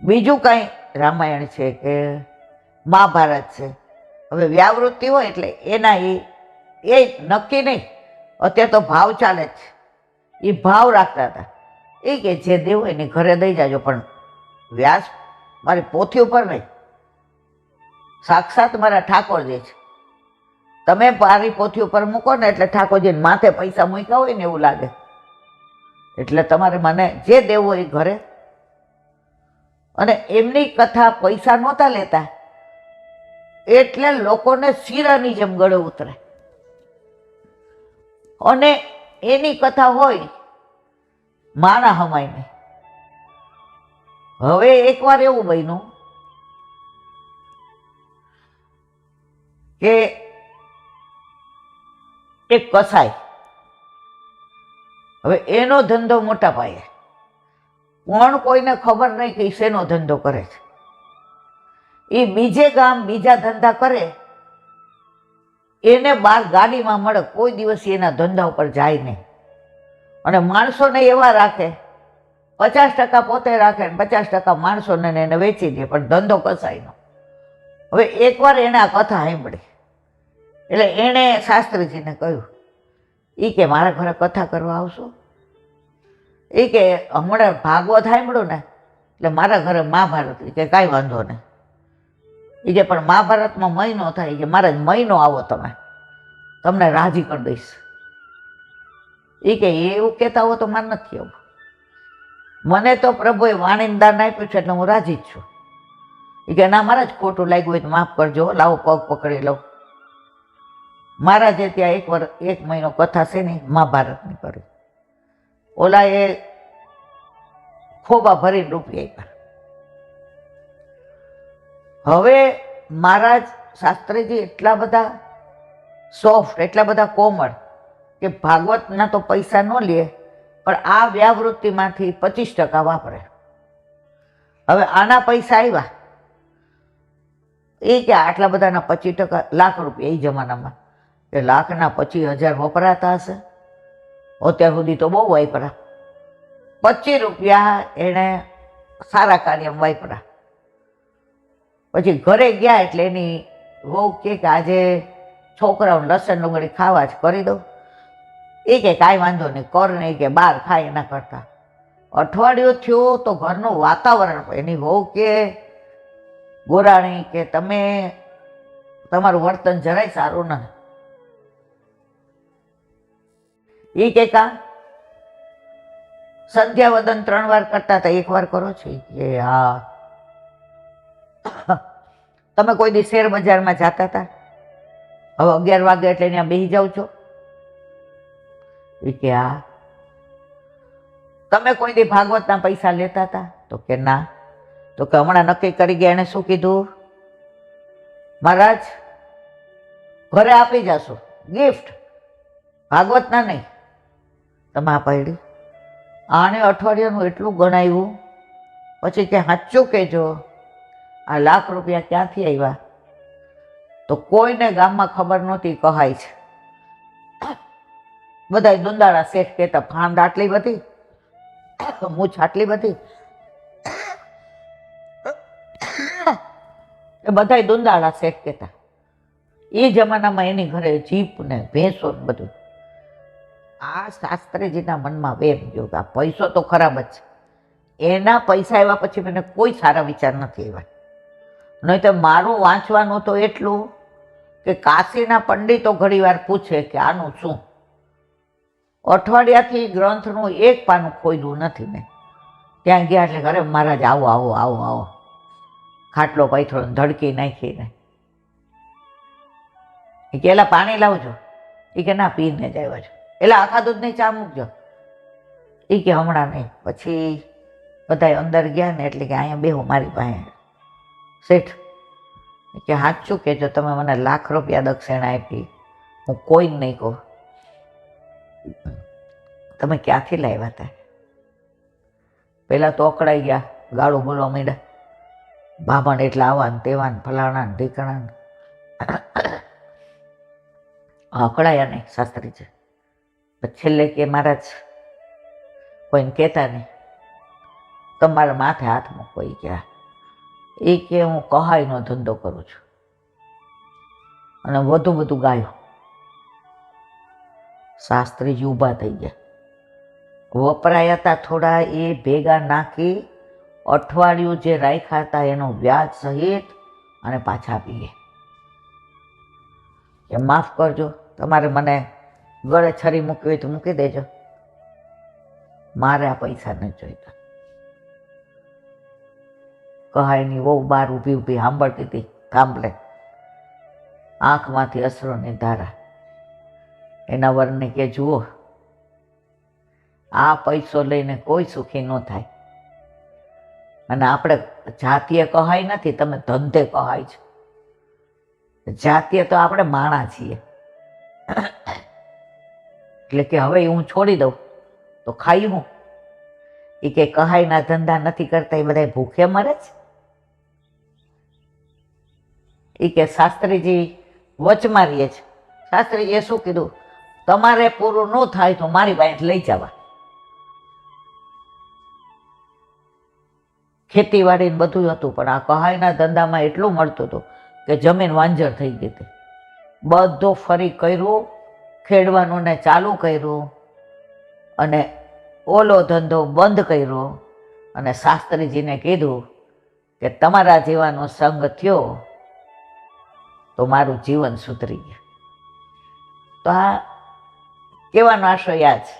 બીજું કંઈ રામાયણ છે કે મહાભારત છે, હવે વ્યાવૃત્તિ હોય એટલે એના એ નક્કી નહીં. અત્યારે તો ભાવ ચાલે જ છે, એ ભાવ રાખતા હતા. એ કે જે દેવું હોય ને ઘરે દઈ જાજો, પણ વ્યાસ મારી પોથી ઉપર નહીં, સાક્ષાત મારા ઠાકોરજી છે. તમે મારી પોથી ઉપર મૂકો ને એટલે ઠાકોરજીને માથે પૈસા મૂક્યા હોય ને એવું લાગે. એટલે તમારે મને જે દેવું હોય એ ઘરે. અને એમની કથા પૈસા નહોતા લેતા એટલે લોકોને શીરાની જેમ ગળે ઉતરે. અને એની કથા હોય માણા હમાય નહીં. હવે એકવાર એવું બન્યું કે એક કસાઈ, હવે એનો ધંધો મોટા પાયે, પણ કોઈને ખબર નહીં કે શેનો ધંધો કરે છે. એ બીજે ગામ બીજા ધંધા કરે, એને બહાર ગાડીમાં મળે, કોઈ દિવસ એના ધંધા ઉપર જાય નહીં. અને માણસોને એવા રાખે, 50% પોતે રાખે ને 50% માણસોને એને વેચી દે, પણ ધંધો કસાયનો. હવે એકવાર એણે આ કથા સાંભળી એટલે એણે શાસ્ત્રીજીને કહ્યું, એ કે મારા ઘરે કથા કરવા આવશો? એ કે હમણાં ભાગવત સાંભળ્યું ને એટલે મારા ઘરે મહાભારત. કે કાંઈ વાંધો નહીં. એ કે પણ મહાભારતમાં મહિનો થાય, કે મારા મહિનો આવો, તમે તમને રાજી કરી દઈશ. એ કે એવું કહેતા હો તો મારે નથી આવું. મને તો પ્રભુએ વાણીનું દાન આપ્યું છે એટલે હું રાજી જ છું. એ કે ના, મારા જ ખોટું લાગ્યું હોય તો માફ કરજો, લાવો પગ પકડી લઉં. મારા જે ત્યાં એક મહિનો કથા છે ને મહાભારતની કરી. ઓલા એ ખોબા ભરીને રૂપિયા આપ્યા. હવે મહારાજ શાસ્ત્રીજી એટલા બધા સોફ્ટ, એટલા બધા કોમળ કે ભાગવતના તો પૈસા ન લે, પણ આ વ્યાવૃત્તિમાંથી 25% વાપરે. હવે આના પૈસા આવ્યા, એ કે આટલા બધાના 25%, લાખ રૂપિયા એ જમાનામાં, કે લાખના 25,000 વપરાતા હશે. અત્યાર સુધી તો બહુ વાપરા. 25 રૂપિયા એણે સારા કાર્યમાં વાપરા. પછી ઘરે ગયા એટલે એની વહુ કે આજે છોકરાઓને લસણ ડુંગળી ખાવા જ કરી દઉં. એ કે કાંઈ વાંધો નહીં, કર નહીં, કે બહાર ખાય એના કરતા. અઠવાડિયું થયું તો ઘરનું વાતાવરણ, એની વહુ કે ગોરાણી કે તમે તમારું વર્તન જરાય સારું નથી. એ કે કા સંધ્યાવદન 3 વાર કરતા હતા, 1 વાર કરો છો? કે હા. તમે કોઈ દી શેર બજારમાં જતા હતા? હવે 11 વાગે એટલે ત્યાં બેસી જાવ છો? એ કે હા. તમે કોઈ દી ભાગવતના પૈસા લેતા હતા? તો કે ના. તો કે હમણાં નક્કી કરી ગયા, એને શું કીધું? મહારાજ ઘરે આપી જશો ગિફ્ટ, ભાગવતના નહીં. તમે આ પાડી. આને અઠવાડિયાનું એટલું ગણાવ્યું. પછી કે સાચું કહેજો, આ લાખ રૂપિયા ક્યાંથી આવ્યા? તો કોઈને ગામમાં ખબર નહોતી, કહાય છે. બધા દુંદાળા શેઠ કહેતા, ફાંદ આટલી બધી, મૂછ આટલી બધી. એ બધા દુંદાળા શેઠ કહેતા. એ જમાનામાં એની ઘરે જીપ ને ભેંસો ને બધું. આ શાસ્ત્રીજીના મનમાં વેમ ગયો કે આ પૈસો તો ખરાબ જ છે. એના પૈસા આવ્યા પછી મને કોઈ સારા વિચાર નથી આવ્યા. નહીં તો મારું વાંચવાનું તો એટલું કે કાશીના પંડિતો ઘણી વાર પૂછે કે આનું શું. અઠવાડિયાથી ગ્રંથનું એક પાનું ખોયલું નથી મેં. ત્યાં ગયા એટલે ઘરે મહારાજ આવો આવો આવો આવો, ખાટલો પાથરો ધડકી નાખીને. એ કે એલા પાણી લાવજો. એ કે ના, પીને જ આવ્યા છો. એટલે આખા દૂધની ચા મૂકજો. એ કે હમણાં નહીં. પછી બધા અંદર ગયા ને એટલે કે અહીંયા બેહો મારી પાસે. શેઠ કે સાચું કહેજો, તમે મને લાખ રૂપિયા દક્ષિણા આપી, હું કોઈ નહીં કહું. તમે ક્યાંથી લાવ્યા હતા? પહેલાં તો અકળાઈ ગયા, ગાળું બોલવા માંડ્યા. બામણ એટલે આવા ને તેવા ને ફલાણા ને ઢીકણા ને. અકળાયા નહીં શાસ્ત્રીજી. છેલ્લે કે મહારાજ કોઈને કહેતા નહીં, તમારા માથે હાથ મૂકો. એ કે હું કહાઈનો ધંધો કરું છું અને વધુ બધું ગાયું. શાસ્ત્રીજી ઊભા થઈ ગયા. વપરાયા હતા થોડા એ ભેગા નાખી અઠવાડિયું જે રાખ્યા હતા એનું વ્યાજ સહિત અને પાછા આપીએ. કે માફ કરજો, તમારે મને ગળે છરી મૂકવી હોય તો મૂકી દેજો, મારે આ પૈસા નથી જોઈતા. કહાયની બહુ બહાર ઊભી ઊભી સાંભળતી હતી થાંભલે, આંખમાંથી અશ્રુની ધારા. એના વરને કે જુઓ, આ પૈસો લઈને કોઈ સુખી ન થાય. અને આપણે જાતીય કહાય નથી, તમે ધંધે કહાય છે. જાતીય તો આપણે માણા છીએ. એટલે કે હવે હું છોડી દઉં તો ખાઈ હું? એ કે કહાયના ધંધા નથી કરતા, એ બધા ભૂખે મરે છે. એ કે શાસ્ત્રીજી વચમાં રહીએ છે. શાસ્ત્રીજીએ શું કીધું? તમારે પૂરું ન થાય તો મારી પાસે લઈ જવા. ખેતીવાડી બધું હતું, પણ આ કહાયના ધંધામાં એટલું મળતું હતું કે જમીન વાંજર થઈ ગઈ હતી. બધું ફરી કર્યું, ખેડવાનું ને ચાલુ કર્યું, અને ઓલો ધંધો બંધ કર્યો. અને શાસ્ત્રીજીને કીધું કે તમારા જેવાનો સંગ થયો તો મારું જીવન સુધરી ગયું. તો આ કહેવાનો આશય આ છે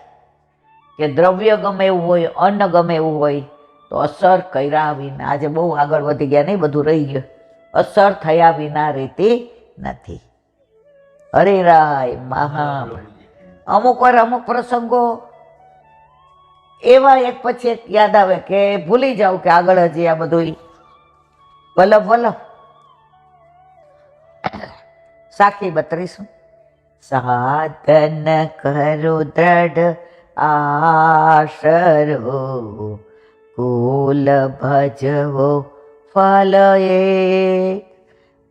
કે દ્રવ્ય ગમે એવું હોય, અન્ન ગમે એવું હોય, તો અસર કર્યા વિના, આજે બહુ આગળ વધી ગયા નહીં, બધું રહી ગયું, અસર થયા વિના રહેતી નથી. અરે રાય મહા, અમુક વાર અમુક પ્રસંગો એવા એક પછી એક યાદ આવે કે ભૂલી જાવ કે આગળ હજી આ બધું વલ્લભ વલ્લભ. સાખી 32. સાધન કરો દ્રઢ આશરો, કુલ ભજવો ફલ એક,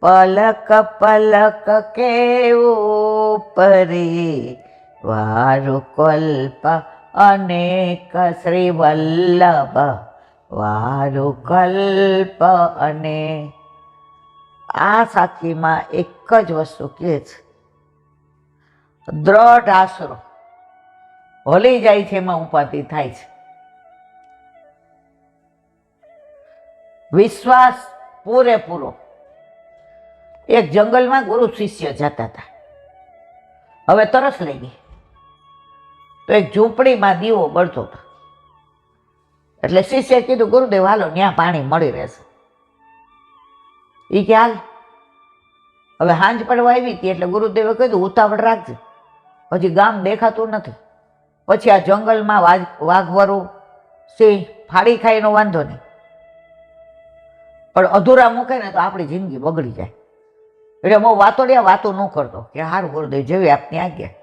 પલક પલક કેવું પરી, વારુ કલ્પ અનેક શ્રી વલ્લભ, વારુ કલ્પ. અને આ સાખીમાં એક જ વસ્તુ કહે છે, દ્રઢ આશરો. ભલી જાય છે એમાં ઉપાધિ થાય છે. વિશ્વાસ પૂરેપૂરો. એક જંગલમાં ગુરુ શિષ્ય જતા હતા. હવે તરસ લઈ ગઈ તો એક ઝૂંપડીમાં દીવો બળતો હતો. એટલે શિષ્યએ કીધું, ગુરુદેવ હાલો, ત્યાં પાણી મળી રહેશે. એ કે હાલ. હવે હાંજ પડવા આવી હતી એટલે ગુરુદેવે કીધું, ઉતાવળ રાખજે, હજી ગામ દેખાતું નથી. પછી આ જંગલમાં વાઘવરું, સિંહ ફાડી ખાય એનો વાંધો નહીં, પણ અધૂરા મૂકે ને તો આપણી જિંદગી બગડી જાય. એટલે બહુ વાતો ન કરતો કે હારું ગુરુદેવ જેવી આપની આજ્ઞા.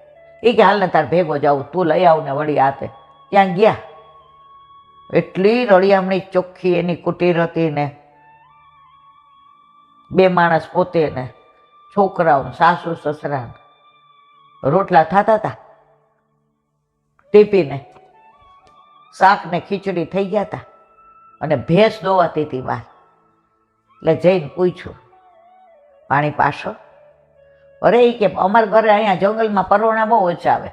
એ કે હાલ ને તાર ભેગો જાઉં, તું લઈ આવ ને વળી આતે. ત્યાં ગયા. એટલી રળિયામણી ચોખ્ખી એની કુટીર હતી ને, 2 માણસ પોતે ને છોકરાઓ, સાસુ સસરા, રોટલા થતા હતા ટીપીને, શાક ને ખીચડી થઈ ગયા હતા, અને ભેંસ દોવાતી હતી બહાર. એટલે જઈને પૂછ્યું, પાણી પાશો? અરે એ કે અમારા ઘરે અહીંયા જંગલમાં પરોણા બહુ ઓછા આવે,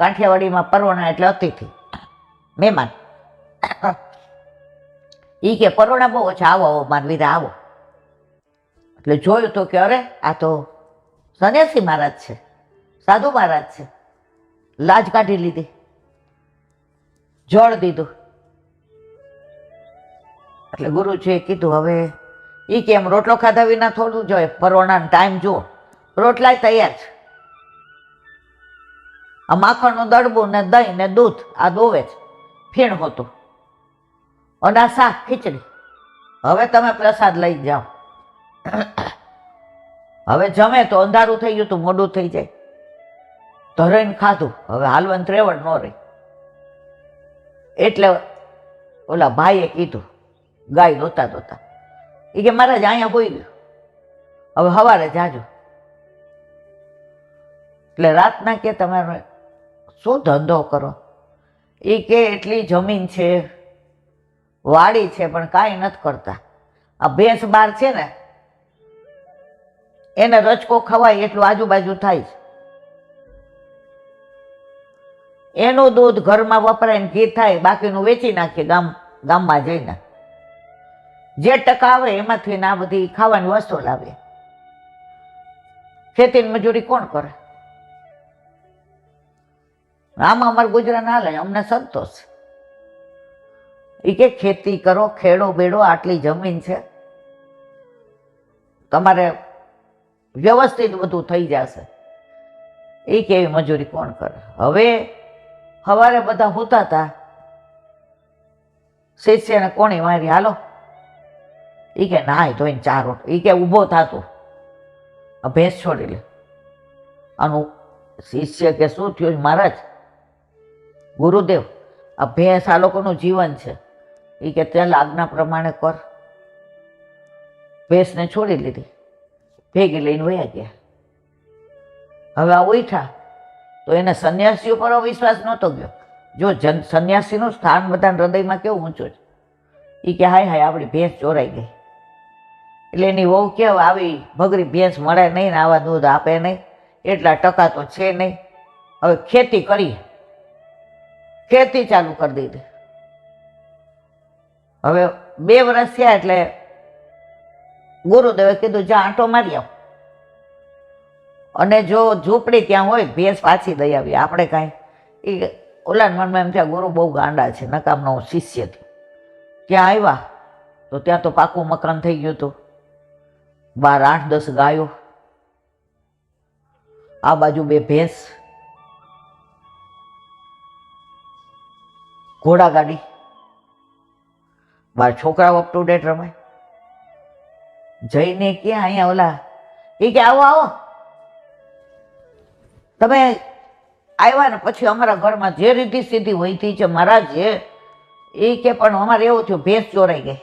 કાઠિયાવાડીમાં પરોણા એટલે અતિથિ, મહેમાન. એ કે પરોણા બહુ ઓછા, આવો આવો મારા વીરા આવો. એટલે જોયું તો કે અરે આ તો સંન્યાસી મહારાજ છે, સાધુ મહારાજ છે. લાજ કાઢી લીધી, જળ દીધું. એટલે ગુરુજીએ કીધું, હવે એ કે એમ રોટલો ખાધા વિના થોડું જોઈએ, પરોણાનો ટાઈમ જુઓ, રોટલા તૈયાર છે, આ માખણનું દડબું ને દહીં ને દૂધ આ દોવે છે, ફીણ હોતું, અને આ શાક ખીચડી. હવે તમે પ્રસાદ લઈ જાઓ. હવે જમે તો અંધારું થઈ ગયું તું, મોડું થઈ જાય. ધરાઈને ખાધું, હવે હાલવાની ત્રેવડ ન રહી. એટલે ઓલા ભાઈએ કીધું, ગાય દોતા દોતા, એ કે મહારાજ અહીંયા હોઈ ગયું, હવે સવારે જાજો. એટલે રાતના કે તમારે શું ધંધો કરો? એ કે એટલી જમીન છે, વાડી છે, પણ કાંઈ નથી કરતા. આ ભેંસ બાર છે ને, એને રચકો ખવાય એટલું આજુબાજુ થાય છે. એનું દૂધ ઘરમાં વપરાય ને ઘી થાય, બાકીનું વેચી નાખીએ ગામમાં જઈને. જે ટકા આવે એમાંથી આ બધી ખાવાની વસ્તુ લાવીએ. ખેતીની મજૂરી કોણ કરે? આમાં અમારું ગુજરાન હાલે, અમને સંતોષ. એ કે ખેતી કરો, ખેડો બેડો, આટલી જમીન છે, તમારે વ્યવસ્થિત બધું થઈ જશે. એ કેવી મજૂરી કોણ કરે? હવે સવારે બધા હોતા હતા, શિષ્યને કોણી મારી, હાલો. એ કે નાય ધોઈને ચાર રોટ. એ કે ઊભો થાતું, ભેંસ છોડી લે. આનું શિષ્ય કે શું થયું મહારાજ? ગુરુદેવ, આ ભેંસ આ લોકોનું જીવન છે. એ કે ચાલ આજ્ઞા પ્રમાણે કર. ભેંસને છોડી લીધી, ભેગી લઈને વયા ગયા. હવે આ ઉઠા તો એને સંન્યાસીઓ પર વિશ્વાસ નહોતો ગયો. જો સંન્યાસીનું સ્થાન બધા હૃદયમાં કેવું ઊંચું છે. એ કે હાય હાય આપણી ભેંસ ચોરાઈ ગઈ. એટલે એની વહુ કેવું આવી ભગરી ભેંસ મળે નહીં ને આવા દૂધ આપે નહીં, એટલા ટકા તો છે નહીં. હવે ખેતી કરીએ, ખેતી ચાલુ કરી દીધી. હવે 2 વર્ષ થયા એટલે ગુરુદેવે કીધું જા આંટો મારી આવ, અને જો ઝૂંપડી ત્યાં હોય ભેંસ પાછી દઈ આવી. આપણે કાંઈ એ ઓલા મનમાં એમ થયા ગુરુ બહુ ગાંડા છે, નકામનો શિષ્ય થયો. ત્યાં આવ્યા તો ત્યાં તો પાકું મકાન થઈ ગયું હતું, બહાર 8-10 ગાયો, આ બાજુ 2 ભેંસ, ઘોડાગાડી, બાર છોકરાઓ અપ ટુ ડેટ રમાય. જઈને ક્યાં અહીંયા ઓલા એ કે આવો આવો તમે આવ્યા ને પછી અમારા ઘરમાં જે રીતિ સીધી વહીતી છે મહારાજ એ કે પણ અમારે એવું થયું ભેંસ ચોરાઈ ગઈ.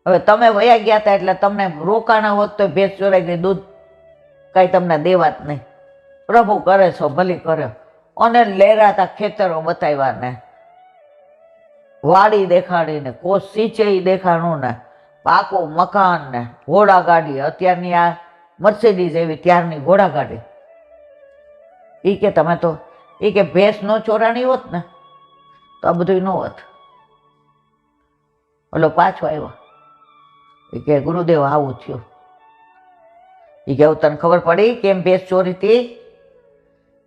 હવે તમે વયા ગયા હતા એટલે તમને રોકાણા હોત તો ભેંસ ચોરાઈ ગઈ, દૂધ કાંઈ તમને દેવા જ નહીં. પ્રભુ કરે છો ભલી કર્યો. અને લેરાતા ખેતરો બતાવ્યા ને, વાડી દેખાડીને, કોસ સિંચાઈ દેખાડું ને, પાકું મકાન ને, ઘોડાગાડી, અત્યારની આ મર્સિડીઝ એવી ત્યારની ઘોડાગાડી. એ કે તમે તો એ કે ભેંસ નો ચોરાણી હોત ને તો આ બધું ન હોત. ઓલો પાછો આવ્યો, એ કે ગુરુદેવ આવું થયું. એ કે તને ખબર પડી કેમ ભેંસ ચોરી હતી?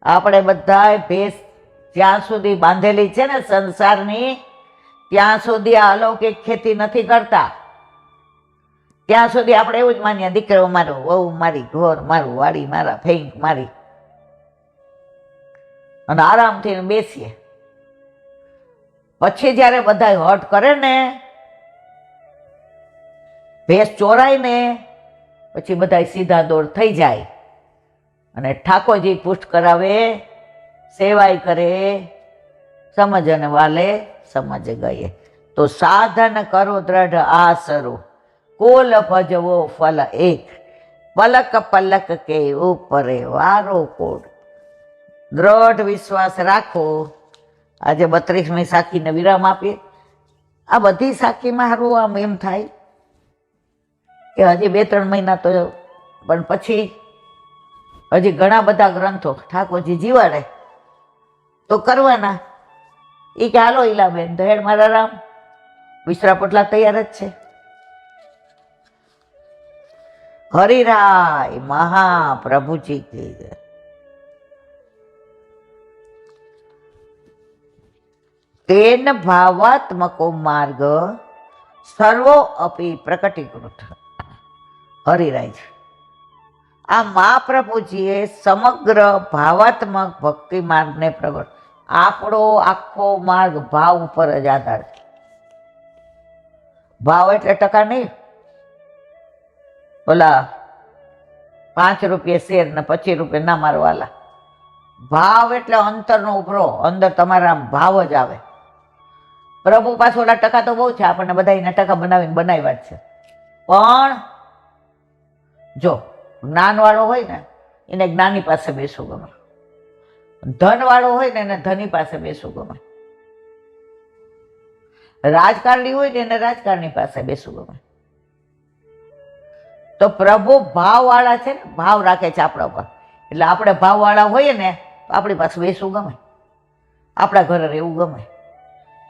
આપણે બધા ભેંસ જ્યાં સુધી બાંધેલી છે ને સંસારની, ત્યાં સુધી આ અલૌકિક ખેતી નથી કરતા. ત્યાં સુધી આપણે એવું જ માનીએ દીકરો મારો, વહુ મારી, ઘર મારું, વાડી મારા, ફેંક મારી, અને આરામથી બેસીએ. પછી જયારે બધા હટ કરે ને, ભેંસ ચોરાય ને, પછી બધા સીધા દોડ થઈ જાય અને ઠાકોરજી પુષ્ટ કરાવે, સેવાય કરે, સમજને વાલે સમજ ગયે. તો સાધન કરો દ્રઢ આસરો, કોલ ભજવો ફલ એક, પલક પલક કે ઉપરે વારો કોડ. દ્રઢ વિશ્વાસ રાખો. આજે 32મી સાખીને વિરામ આપીએ. આ બધી સાખીમાં સારું આમ એમ થાય કે હજી 2-3 મહિના તો, પણ પછી હજી ઘણા બધા ગ્રંથો ઠાકોરજી જીવાડે તો કરવાના. એ કે હાલો ઈલાબેન, દહેડ મારા રામ, વિસરા પોટલા તૈયાર જ છે. હરિરાય મહાપ્રભુજી કી જય. તેન ભાવાત્મકો માર્ગ સર્વો અપી પ્રકટીકૃત. હરિરાય છે. આ મહાપ્રભુજીએ સમગ્ર ભાવાત્મક ભક્તિ માર્ગને પ્રગટ. આપણો આખો માર્ગ ભાવ ઉપર જ આધાર છે. ભાવ એટલે ટકા નહીં. ઓલા 5 રૂપિયા શેર ને 25 રૂપિયા ના મારવાલા. ભાવ એટલે અંતરનો ઉભરો, અંદર તમારા ભાવ જ આવે. પ્રભુ પાસે ઓલા ટકા તો બહુ છે, આપણને બધા એના ટકા બનાવીને બનાવ્યા જ છે. પણ જો જ્ઞાન વાળો હોય ને એને જ્ઞાની પાસે બેસવું ગમે, ધન વાળો હોય ને એને ધની પાસે બેસવું ગમે, રાજકારણી હોય ને એને રાજકારણી પાસે બેસવું ગમે. તો પ્રભુ ભાવ વાળા છે ને, ભાવ રાખે છે આપણા પર. એટલે આપણે ભાવ વાળા હોઈએ ને તો આપણી પાસે બેસવું ગમે. આપણા ઘરે રહેવું ગમે.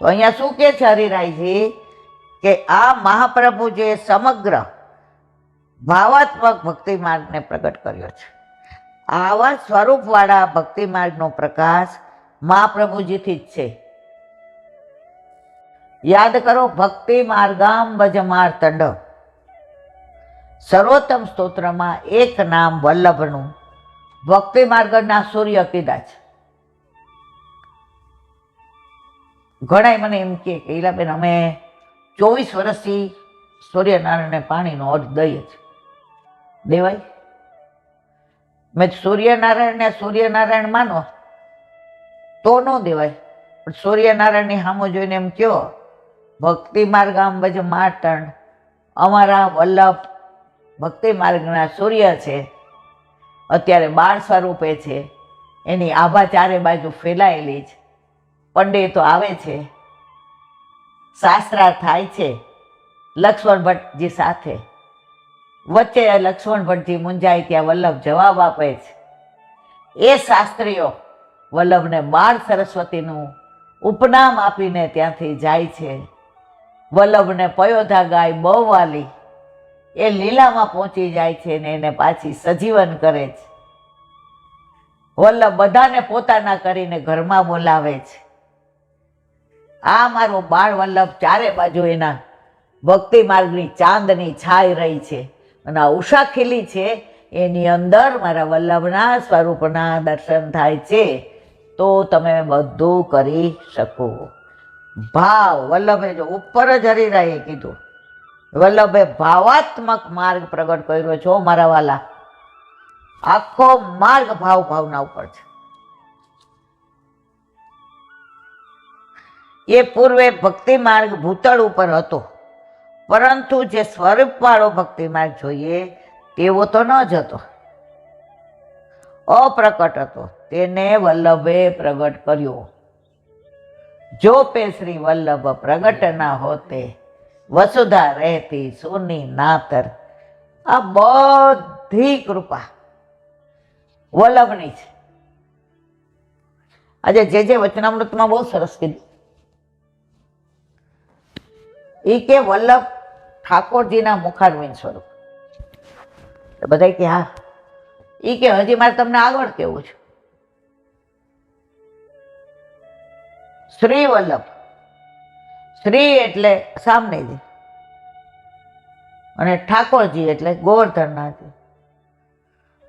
તો અહીંયા શું કે છે હરિરાયજી કે આ મહાપ્રભુ જે સમગ્ર ભાવાત્મક ભક્તિ માર્ગને પ્રગટ કર્યો છે, આવા સ્વરૂપવાળા ભક્તિ માર્ગનો પ્રકાશ મહાપ્રભુજીથી જ છે. યાદ કરો, ભક્તિ માર્ગામ ભજ માર્તંડ, સર્વોત્તમ સ્તોત્રમાં એક નામ વલ્લભનું ભક્તિ માર્ગના સૂર્ય કીધા છે. ઘણા મને એમ કે ઈલાબેન અમે 24 વર્ષથી સૂર્યનારાયણને પાણીનો અર્થ દઈએ છીએ. દેવાય? મેં સૂર્યનારાયણ માનો તો ન દેવાય, પણ સૂર્યનારાયણની સામું જોઈને એમ કહો ભક્તિ માર્ગામ ભજ માર્તંડ, અમારા વલ્લભ ભક્તિ માર્ગના સૂર્ય છે, અત્યારે બાળ સ્વરૂપે છે, એની આભા ચારે બાજુ ફેલાયેલી છે, પંડિતો આવે છે, શાસ્ત્રાર્થ થાય છે લક્ષ્મણ ભટ્ટજી સાથે. વચ્ચે લક્ષ્મણ ભટ્ટજી મૂંઝાય ત્યાં વલ્લભ જવાબ આપે છે. એ શાસ્ત્રીઓ વલ્લભને બાળ સરસ્વતીનું ઉપનામ આપીને ત્યાંથી જાય છે. વલ્લભને પયોધા ગાય બહુ વાલી, એ લીલામાં પહોંચી જાય છે ને એને પાછી સજીવન કરે છે. વલ્લભ બધાને પોતાના કરીને ઘરમાં બોલાવે છે. આ મારો બાળ વલ્લભ ચારે બાજુ એના ભક્તિ માર્ગની ચાંદની છાઈ રહી છે અને આ ઉષા ખીલી છે, એની અંદર મારા વલ્લભના સ્વરૂપના દર્શન થાય છે, તો તમે બધું કરી શકો. ભાવ વલ્લભે જો ઉપર જ હરિરાયે કીધું, વલ્લભે ભાવાત્મક માર્ગ પ્રગટ કર્યો છો મારા વાલા. આખો માર્ગ ભાવના ઉપર છે. એ પૂર્વે ભક્તિ માર્ગ ભૂતળ ઉપર હતો, પરંતુ જે સ્વરૂપવાળો ભક્તિ માર્ગ જોઈએ તેવો તો ન જ હતો, અપ્રકટ હતો. તેને વલ્લભે પ્રગટ કર્યો. જો પે શ્રી વલ્લભ પ્રગટ ના હોતે, વસુધા રહેતી સોની નાતર. આ બધી કૃપા વલ્લભની છે. આજે જે વચનામૃતમાં બહુ સરસ કીધું. એ કે વલ્લભ ઠાકોરજીના મુખારવિંદ સ્વરૂપ. બધા કે હા. એ કે હજી મારે તમને આગળ કેવું છે. શ્રી વલ્લભ, શ્રી એટલે સામનેજી અને ઠાકોરજી એટલે ગોવર્ધનનાથજી.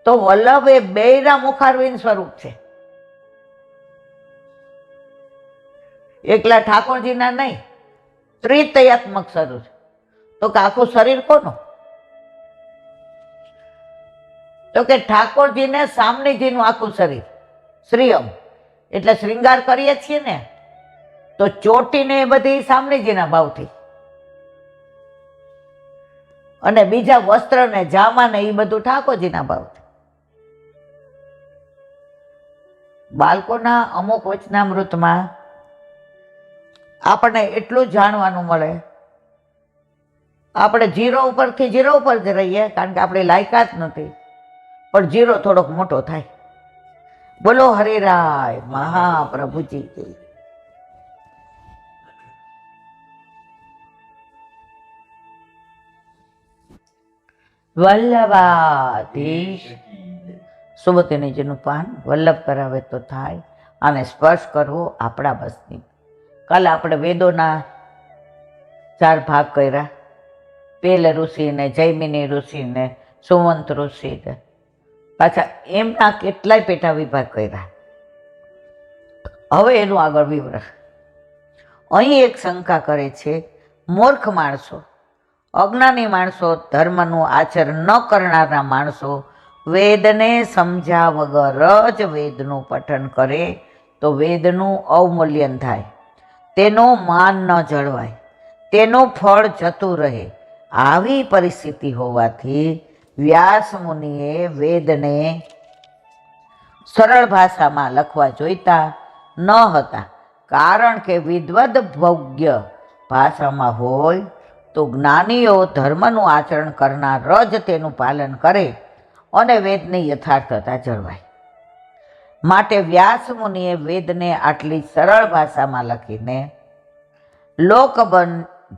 તો વલ્લભ એ બેયના મુખારવિંદ સ્વરૂપ છે, એકલા ઠાકોરજીના નહીં, ત્રિતયાત્મક સ્વરૂપ. તો કે આખું શરીર કોનું? તો કે ઠાકોરજીને સામનેજીનું આખું શરીર. શ્રીયમ એટલે શ્રૃંગાર કરીએ છીએ ને, તો ચોટીને એ બધી સામનેજીના ભાવથી, અને બીજા વસ્ત્ર ને જામા ને એ બધું ઠાકોરજીના ભાવથી. બાળકોના અમુક વચનામૃતમાં આપણને એટલું જાણવાનું મળે. આપણે 0 ઉપરથી 0 ઉપર જ રહીએ, કારણ કે આપણી લાયકાત નથી, પણ 0 થોડોક મોટો થાય. બોલો હરિરાય મહાપ્રભુજી કી. વલ્લભાધીશ. સુમતિનીજીનું પાન વલ્લભ કરાવે તો થાય, આને સ્પર્શ કરવો આપણા બસની. કાલે આપણે વેદોના 4 ભાગ કર્યા. પેલ ઋષિને, જૈમિની ઋષિને, સુમંત ઋષિને, પાછા એમના કેટલાય પેટા વિભાગ કર્યા. હવે એનું આગળ વિવરણ. અહીં એક શંકા કરે છે, મૂર્ખ માણસો, અજ્ઞાની માણસો, ધર્મનું આચરણ ન કરનારા માણસો વેદને સમજ્યા વગર જ વેદનું પઠન કરે તો વેદનું અવમૂલ્યન થાય, તેનું માન ન જળવાય, તેનું ફળ જતું રહે. આવી પરિસ્થિતિ હોવાથી વ્યાસ મુનિએ વેદને સરળ ભાષામાં લખવા જોઈતા ન હતા, કારણ કે વિદ્વદ ભોગ્ય ભાષામાં હોય તો જ્ઞાનીઓ ધર્મનું આચરણ કરનાર જ તેનું પાલન કરે અને વેદની યથાર્થતા જળવાય. માટે વ્યાસ મુનિએ વેદને આટલી સરળ ભાષામાં લખીને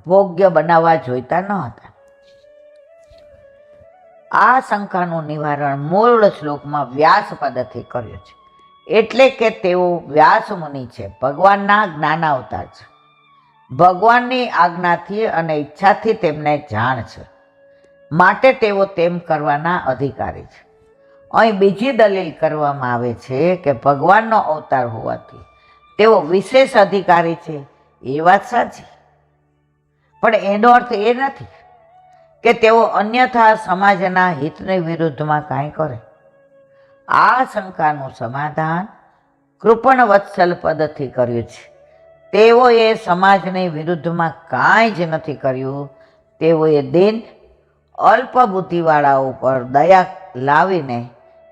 ભોગ્ય બનાવવા જોઈતા ન હતા. આ શંકાનું નિવારણ મૂળ શ્લોકમાં વ્યાસ પદથી કર્યું છે. એટલે કે તેઓ વ્યાસ મુનિ છે, ભગવાનના જ્ઞાનાવતાર છે. ભગવાનની આજ્ઞાથી અને ઈચ્છાથી તેમને જાણ છે, માટે તેઓ તેમ કરવાના અધિકારી છે. અહીં બીજી દલીલ કરવામાં આવે છે કે ભગવાનનો અવતાર હોવાથી તેઓ વિશેષ અધિકારી છે. એ વાત સાચી, પણ એનો અર્થ એ નથી કે તેઓ અન્યથા સમાજના હિતની વિરુદ્ધમાં કાંઈ કરે. આ શંકાનું સમાધાન કૃપણ વત્સલ પદથી કર્યું છે. તેઓએ સમાજની વિરુદ્ધમાં કાંઈ જ નથી કર્યું. તેઓએ દિન અલ્પ બુદ્ધિવાળાઓ પર દયા લાવીને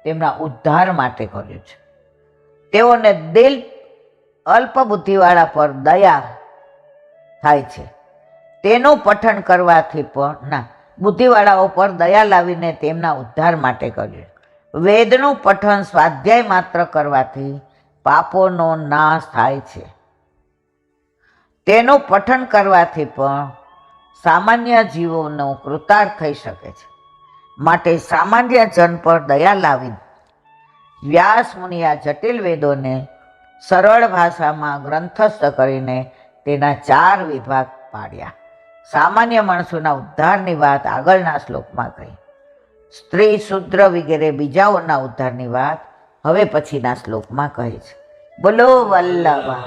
તેમના ઉદ્ધાર માટે કર્યું છે. તેઓને દિલ અલ્પ બુદ્ધિવાળા પર દયા થાય છે તેનું પઠન કરવાથી પણ બુદ્ધિવાળાઓ પર દયા લાવીને તેમના ઉદ્ધાર માટે કર્યું. વેદનું પઠન સ્વાધ્યાય માત્ર કરવાથી પાપોનો નાશ થાય છે. તેનું પઠન કરવાથી પણ સામાન્ય જીવોનો કૃતાર્થ થઈ શકે છે. માટે સામાન્ય જન પર દયા લાવી વ્યાસ મુનિ આ જટિલ વેદોને સરળ ભાષામાં ગ્રંથસ્થ કરીને તેના 4 વિભાગ પાડ્યા. સામાન્ય માણસોના ઉદ્ધારની વાત આગળના શ્લોકમાં કહી. સ્ત્રી શૂદ્ર વગેરે બીજાઓના ઉદ્ધારની વાત હવે પછીના શ્લોકમાં કહે છે. બોલો વલ્લભા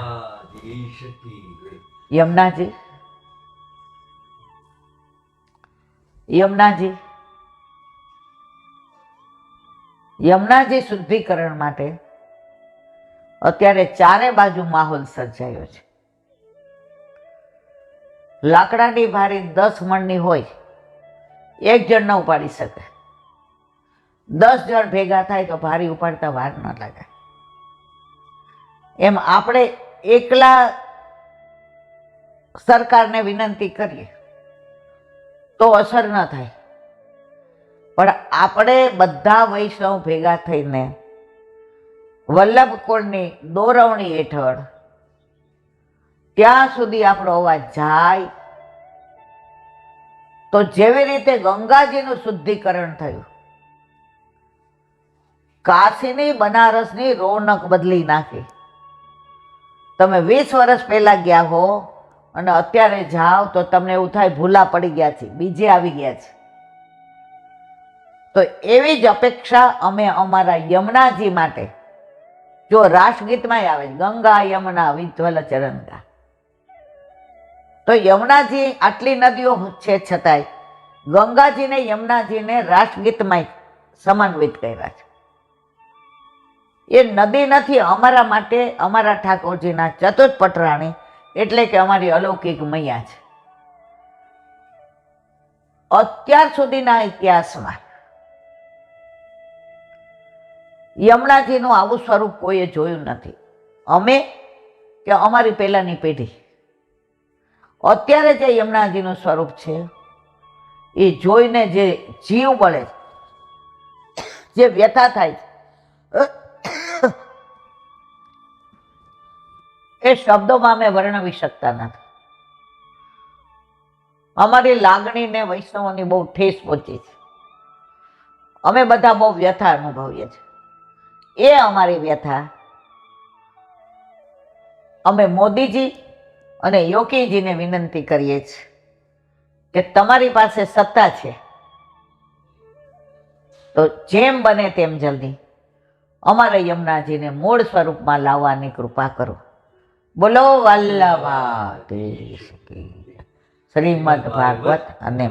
યમુનાજી. યમુનાજી શુદ્ધિકરણ માટે અત્યારે ચારે બાજુ માહોલ સર્જાયો છે. લાકડાની ભારી 10 મણની હોય, એક જણ ન ઉપાડી શકે. 10 જણ ભેગા થાય તો ભારી ઉપાડતા વાર ન લાગે. એમ આપણે એકલા સરકારને વિનંતી કરીએ તો અસર ન થાય, પણ આપણે બધા વૈષ્ણવ ભેગા થઈને વલ્લભ કુળની દોરવણી હેઠળ ત્યાં સુધી આપણો અવાજ જાય તો જેવી રીતે ગંગાજીનું શુદ્ધિકરણ થયું, કાશીની બનારસની રોનક બદલી નાખી. તમે 20 વર્ષ પહેલા ગયા હો અને અત્યારે જાઓ તો તમને એવું થાય ભૂલા પડી ગયા છે, બીજે આવી ગયા છે. તો એવી જ અપેક્ષા અમે અમારા યમુનાજી માટે, જો રાસગીતમાં આવે ગંગા યમુના વિધ્વલ ચરણગા, તો યમુનાજી આટલી નદીઓ છે છતાંય ગંગાજીને યમુનાજીને રાસગીતમાં સમન્વિત કર્યા છે. એ નદી નથી અમારા માટે, અમારા ઠાકોરજીના ચતુર્થ પટરાણી એટલે કે અમારી અલૌકિક મૈયા છે. અત્યાર સુધીના ઇતિહાસમાં યમુનાજીનું આવું સ્વરૂપ કોઈએ જોયું નથી. અમે કે અમારી પહેલાની પેઢી. અત્યારે જે યમુનાજીનું સ્વરૂપ છે એ જોઈને જે જીવ બળે, જે વ્યથા થાય એ શબ્દોમાં અમે વર્ણવી શકતા નથી. અમારી લાગણીને વૈષ્ણવોની બહુ ઠેસ પહોંચી છે. અમે બધા બહુ વ્યથા અનુભવીએ છીએ. એ અમારી વ્યથા અમે મોદીજી અને યોગીજીને વિનંતી કરીએ છીએ કે તમારી પાસે સત્તા છે તો જેમ બને તેમ જલ્દી અમારા યમુનાજીને મૂળ સ્વરૂપમાં લાવવાની કૃપા કરો. બોલો વલ્લભાધીશ કી શ્રીમદ ભાગવત અને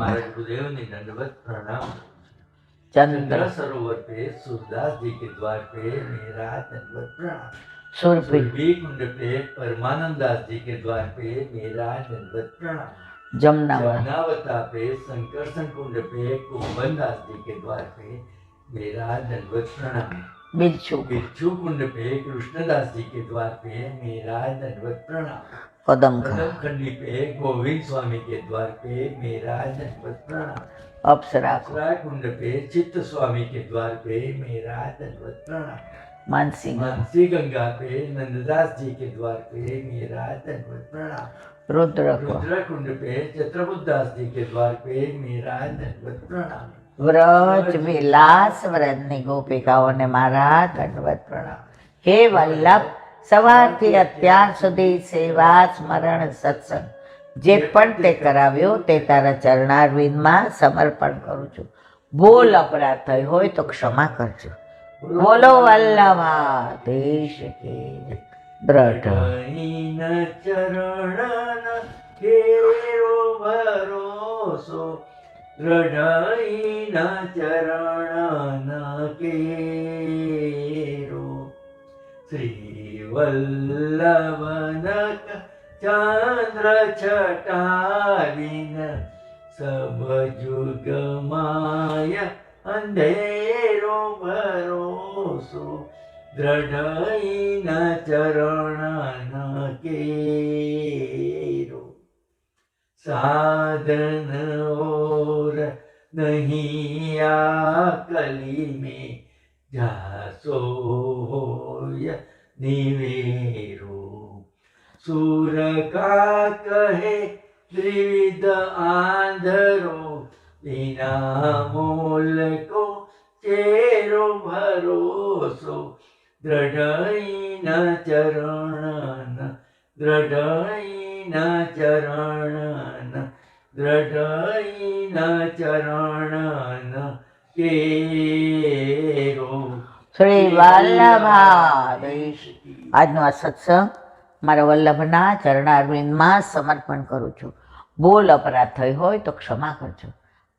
चंद्र सरोवर पे सूरदास जी के द्वार पे मेरा दंडवत प्रणाम. सुरभि कुंड पे परमानंद दास जी के द्वार पे मेरा दंडवत प्रणाम. जमुनावत जमुनावता पे संकर्षण कुंड पे कुंभन दास जी के द्वार पे मेरा दंडवत प्रणाम. बिच्छू कुंड पे कृष्णदास जी के द्वार पे मेरा दंडवत प्रणाम. कदम खंडी पे गोविंद स्वामी के द्वार पे मेरा दंडवत प्रणाम. अप्सरा कुंड पे चित्त स्वामी के द्वार पे मेरा दंडवत प्रणाम. मानसी मानसी गंगा पे नंददास जी के द्वार पे मेरा दंडवत प्रणाम। रुद्र को रुद्रकुंड पे चित्रबुद्ध दास जी के द्वार पे मेरा दंडवत प्रणाम। વ્રજ વિલાસ વ્રજની ગોપિકાઓને મારા દંડવત પ્રણામ। હે વલ્લભ, સવારથી અત્યાર સુધી સેવા સ્મરણ સત્સંગ જે પણ તે કરાવ્યો તે તારા ચરણારવિંદમાં સમર્પણ કરું છું। ભૂલ અપરાધ થઈ હોય તો ક્ષમા કરજો। બોલો વલ્લભાધીશ કે દ્રઢ ન ચરણ કેરો ભરોસો દ્રઢ ચરણ કેરો શ્રી વલ્લભનક ચંદ્ર છટાવીન સબ જુગ માય અંધેરો ભરોસો દ્રઢ ચરણ કેરો साधन और नहीं आकली में जासो निवेरो सूर का कहे त्रिविध आंधरो बिना मोल को चेरो भरोसो દ્રઢ ચરણ દ્રઢ ચરણ દ્રઢ ચરણ કેરો। શ્રી વલ્લભાધીશ આજનો આ સત્સંગ મારા વલ્લભના ચરણારવિંદમાં સમર્પણ કરું છું। ભૂલ અપરાધ થઈ હોય તો ક્ષમા કરજો।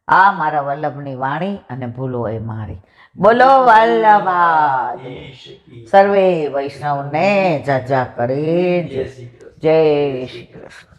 આ મારા વલ્લભની વાણી અને ભૂલો એ મારી। બોલો વલ્લભાધીશ। સર્વે વૈષ્ણવને જાજા કરી જય શ્રી કૃષ્ણ। જય શ્રી કૃષ્ણ।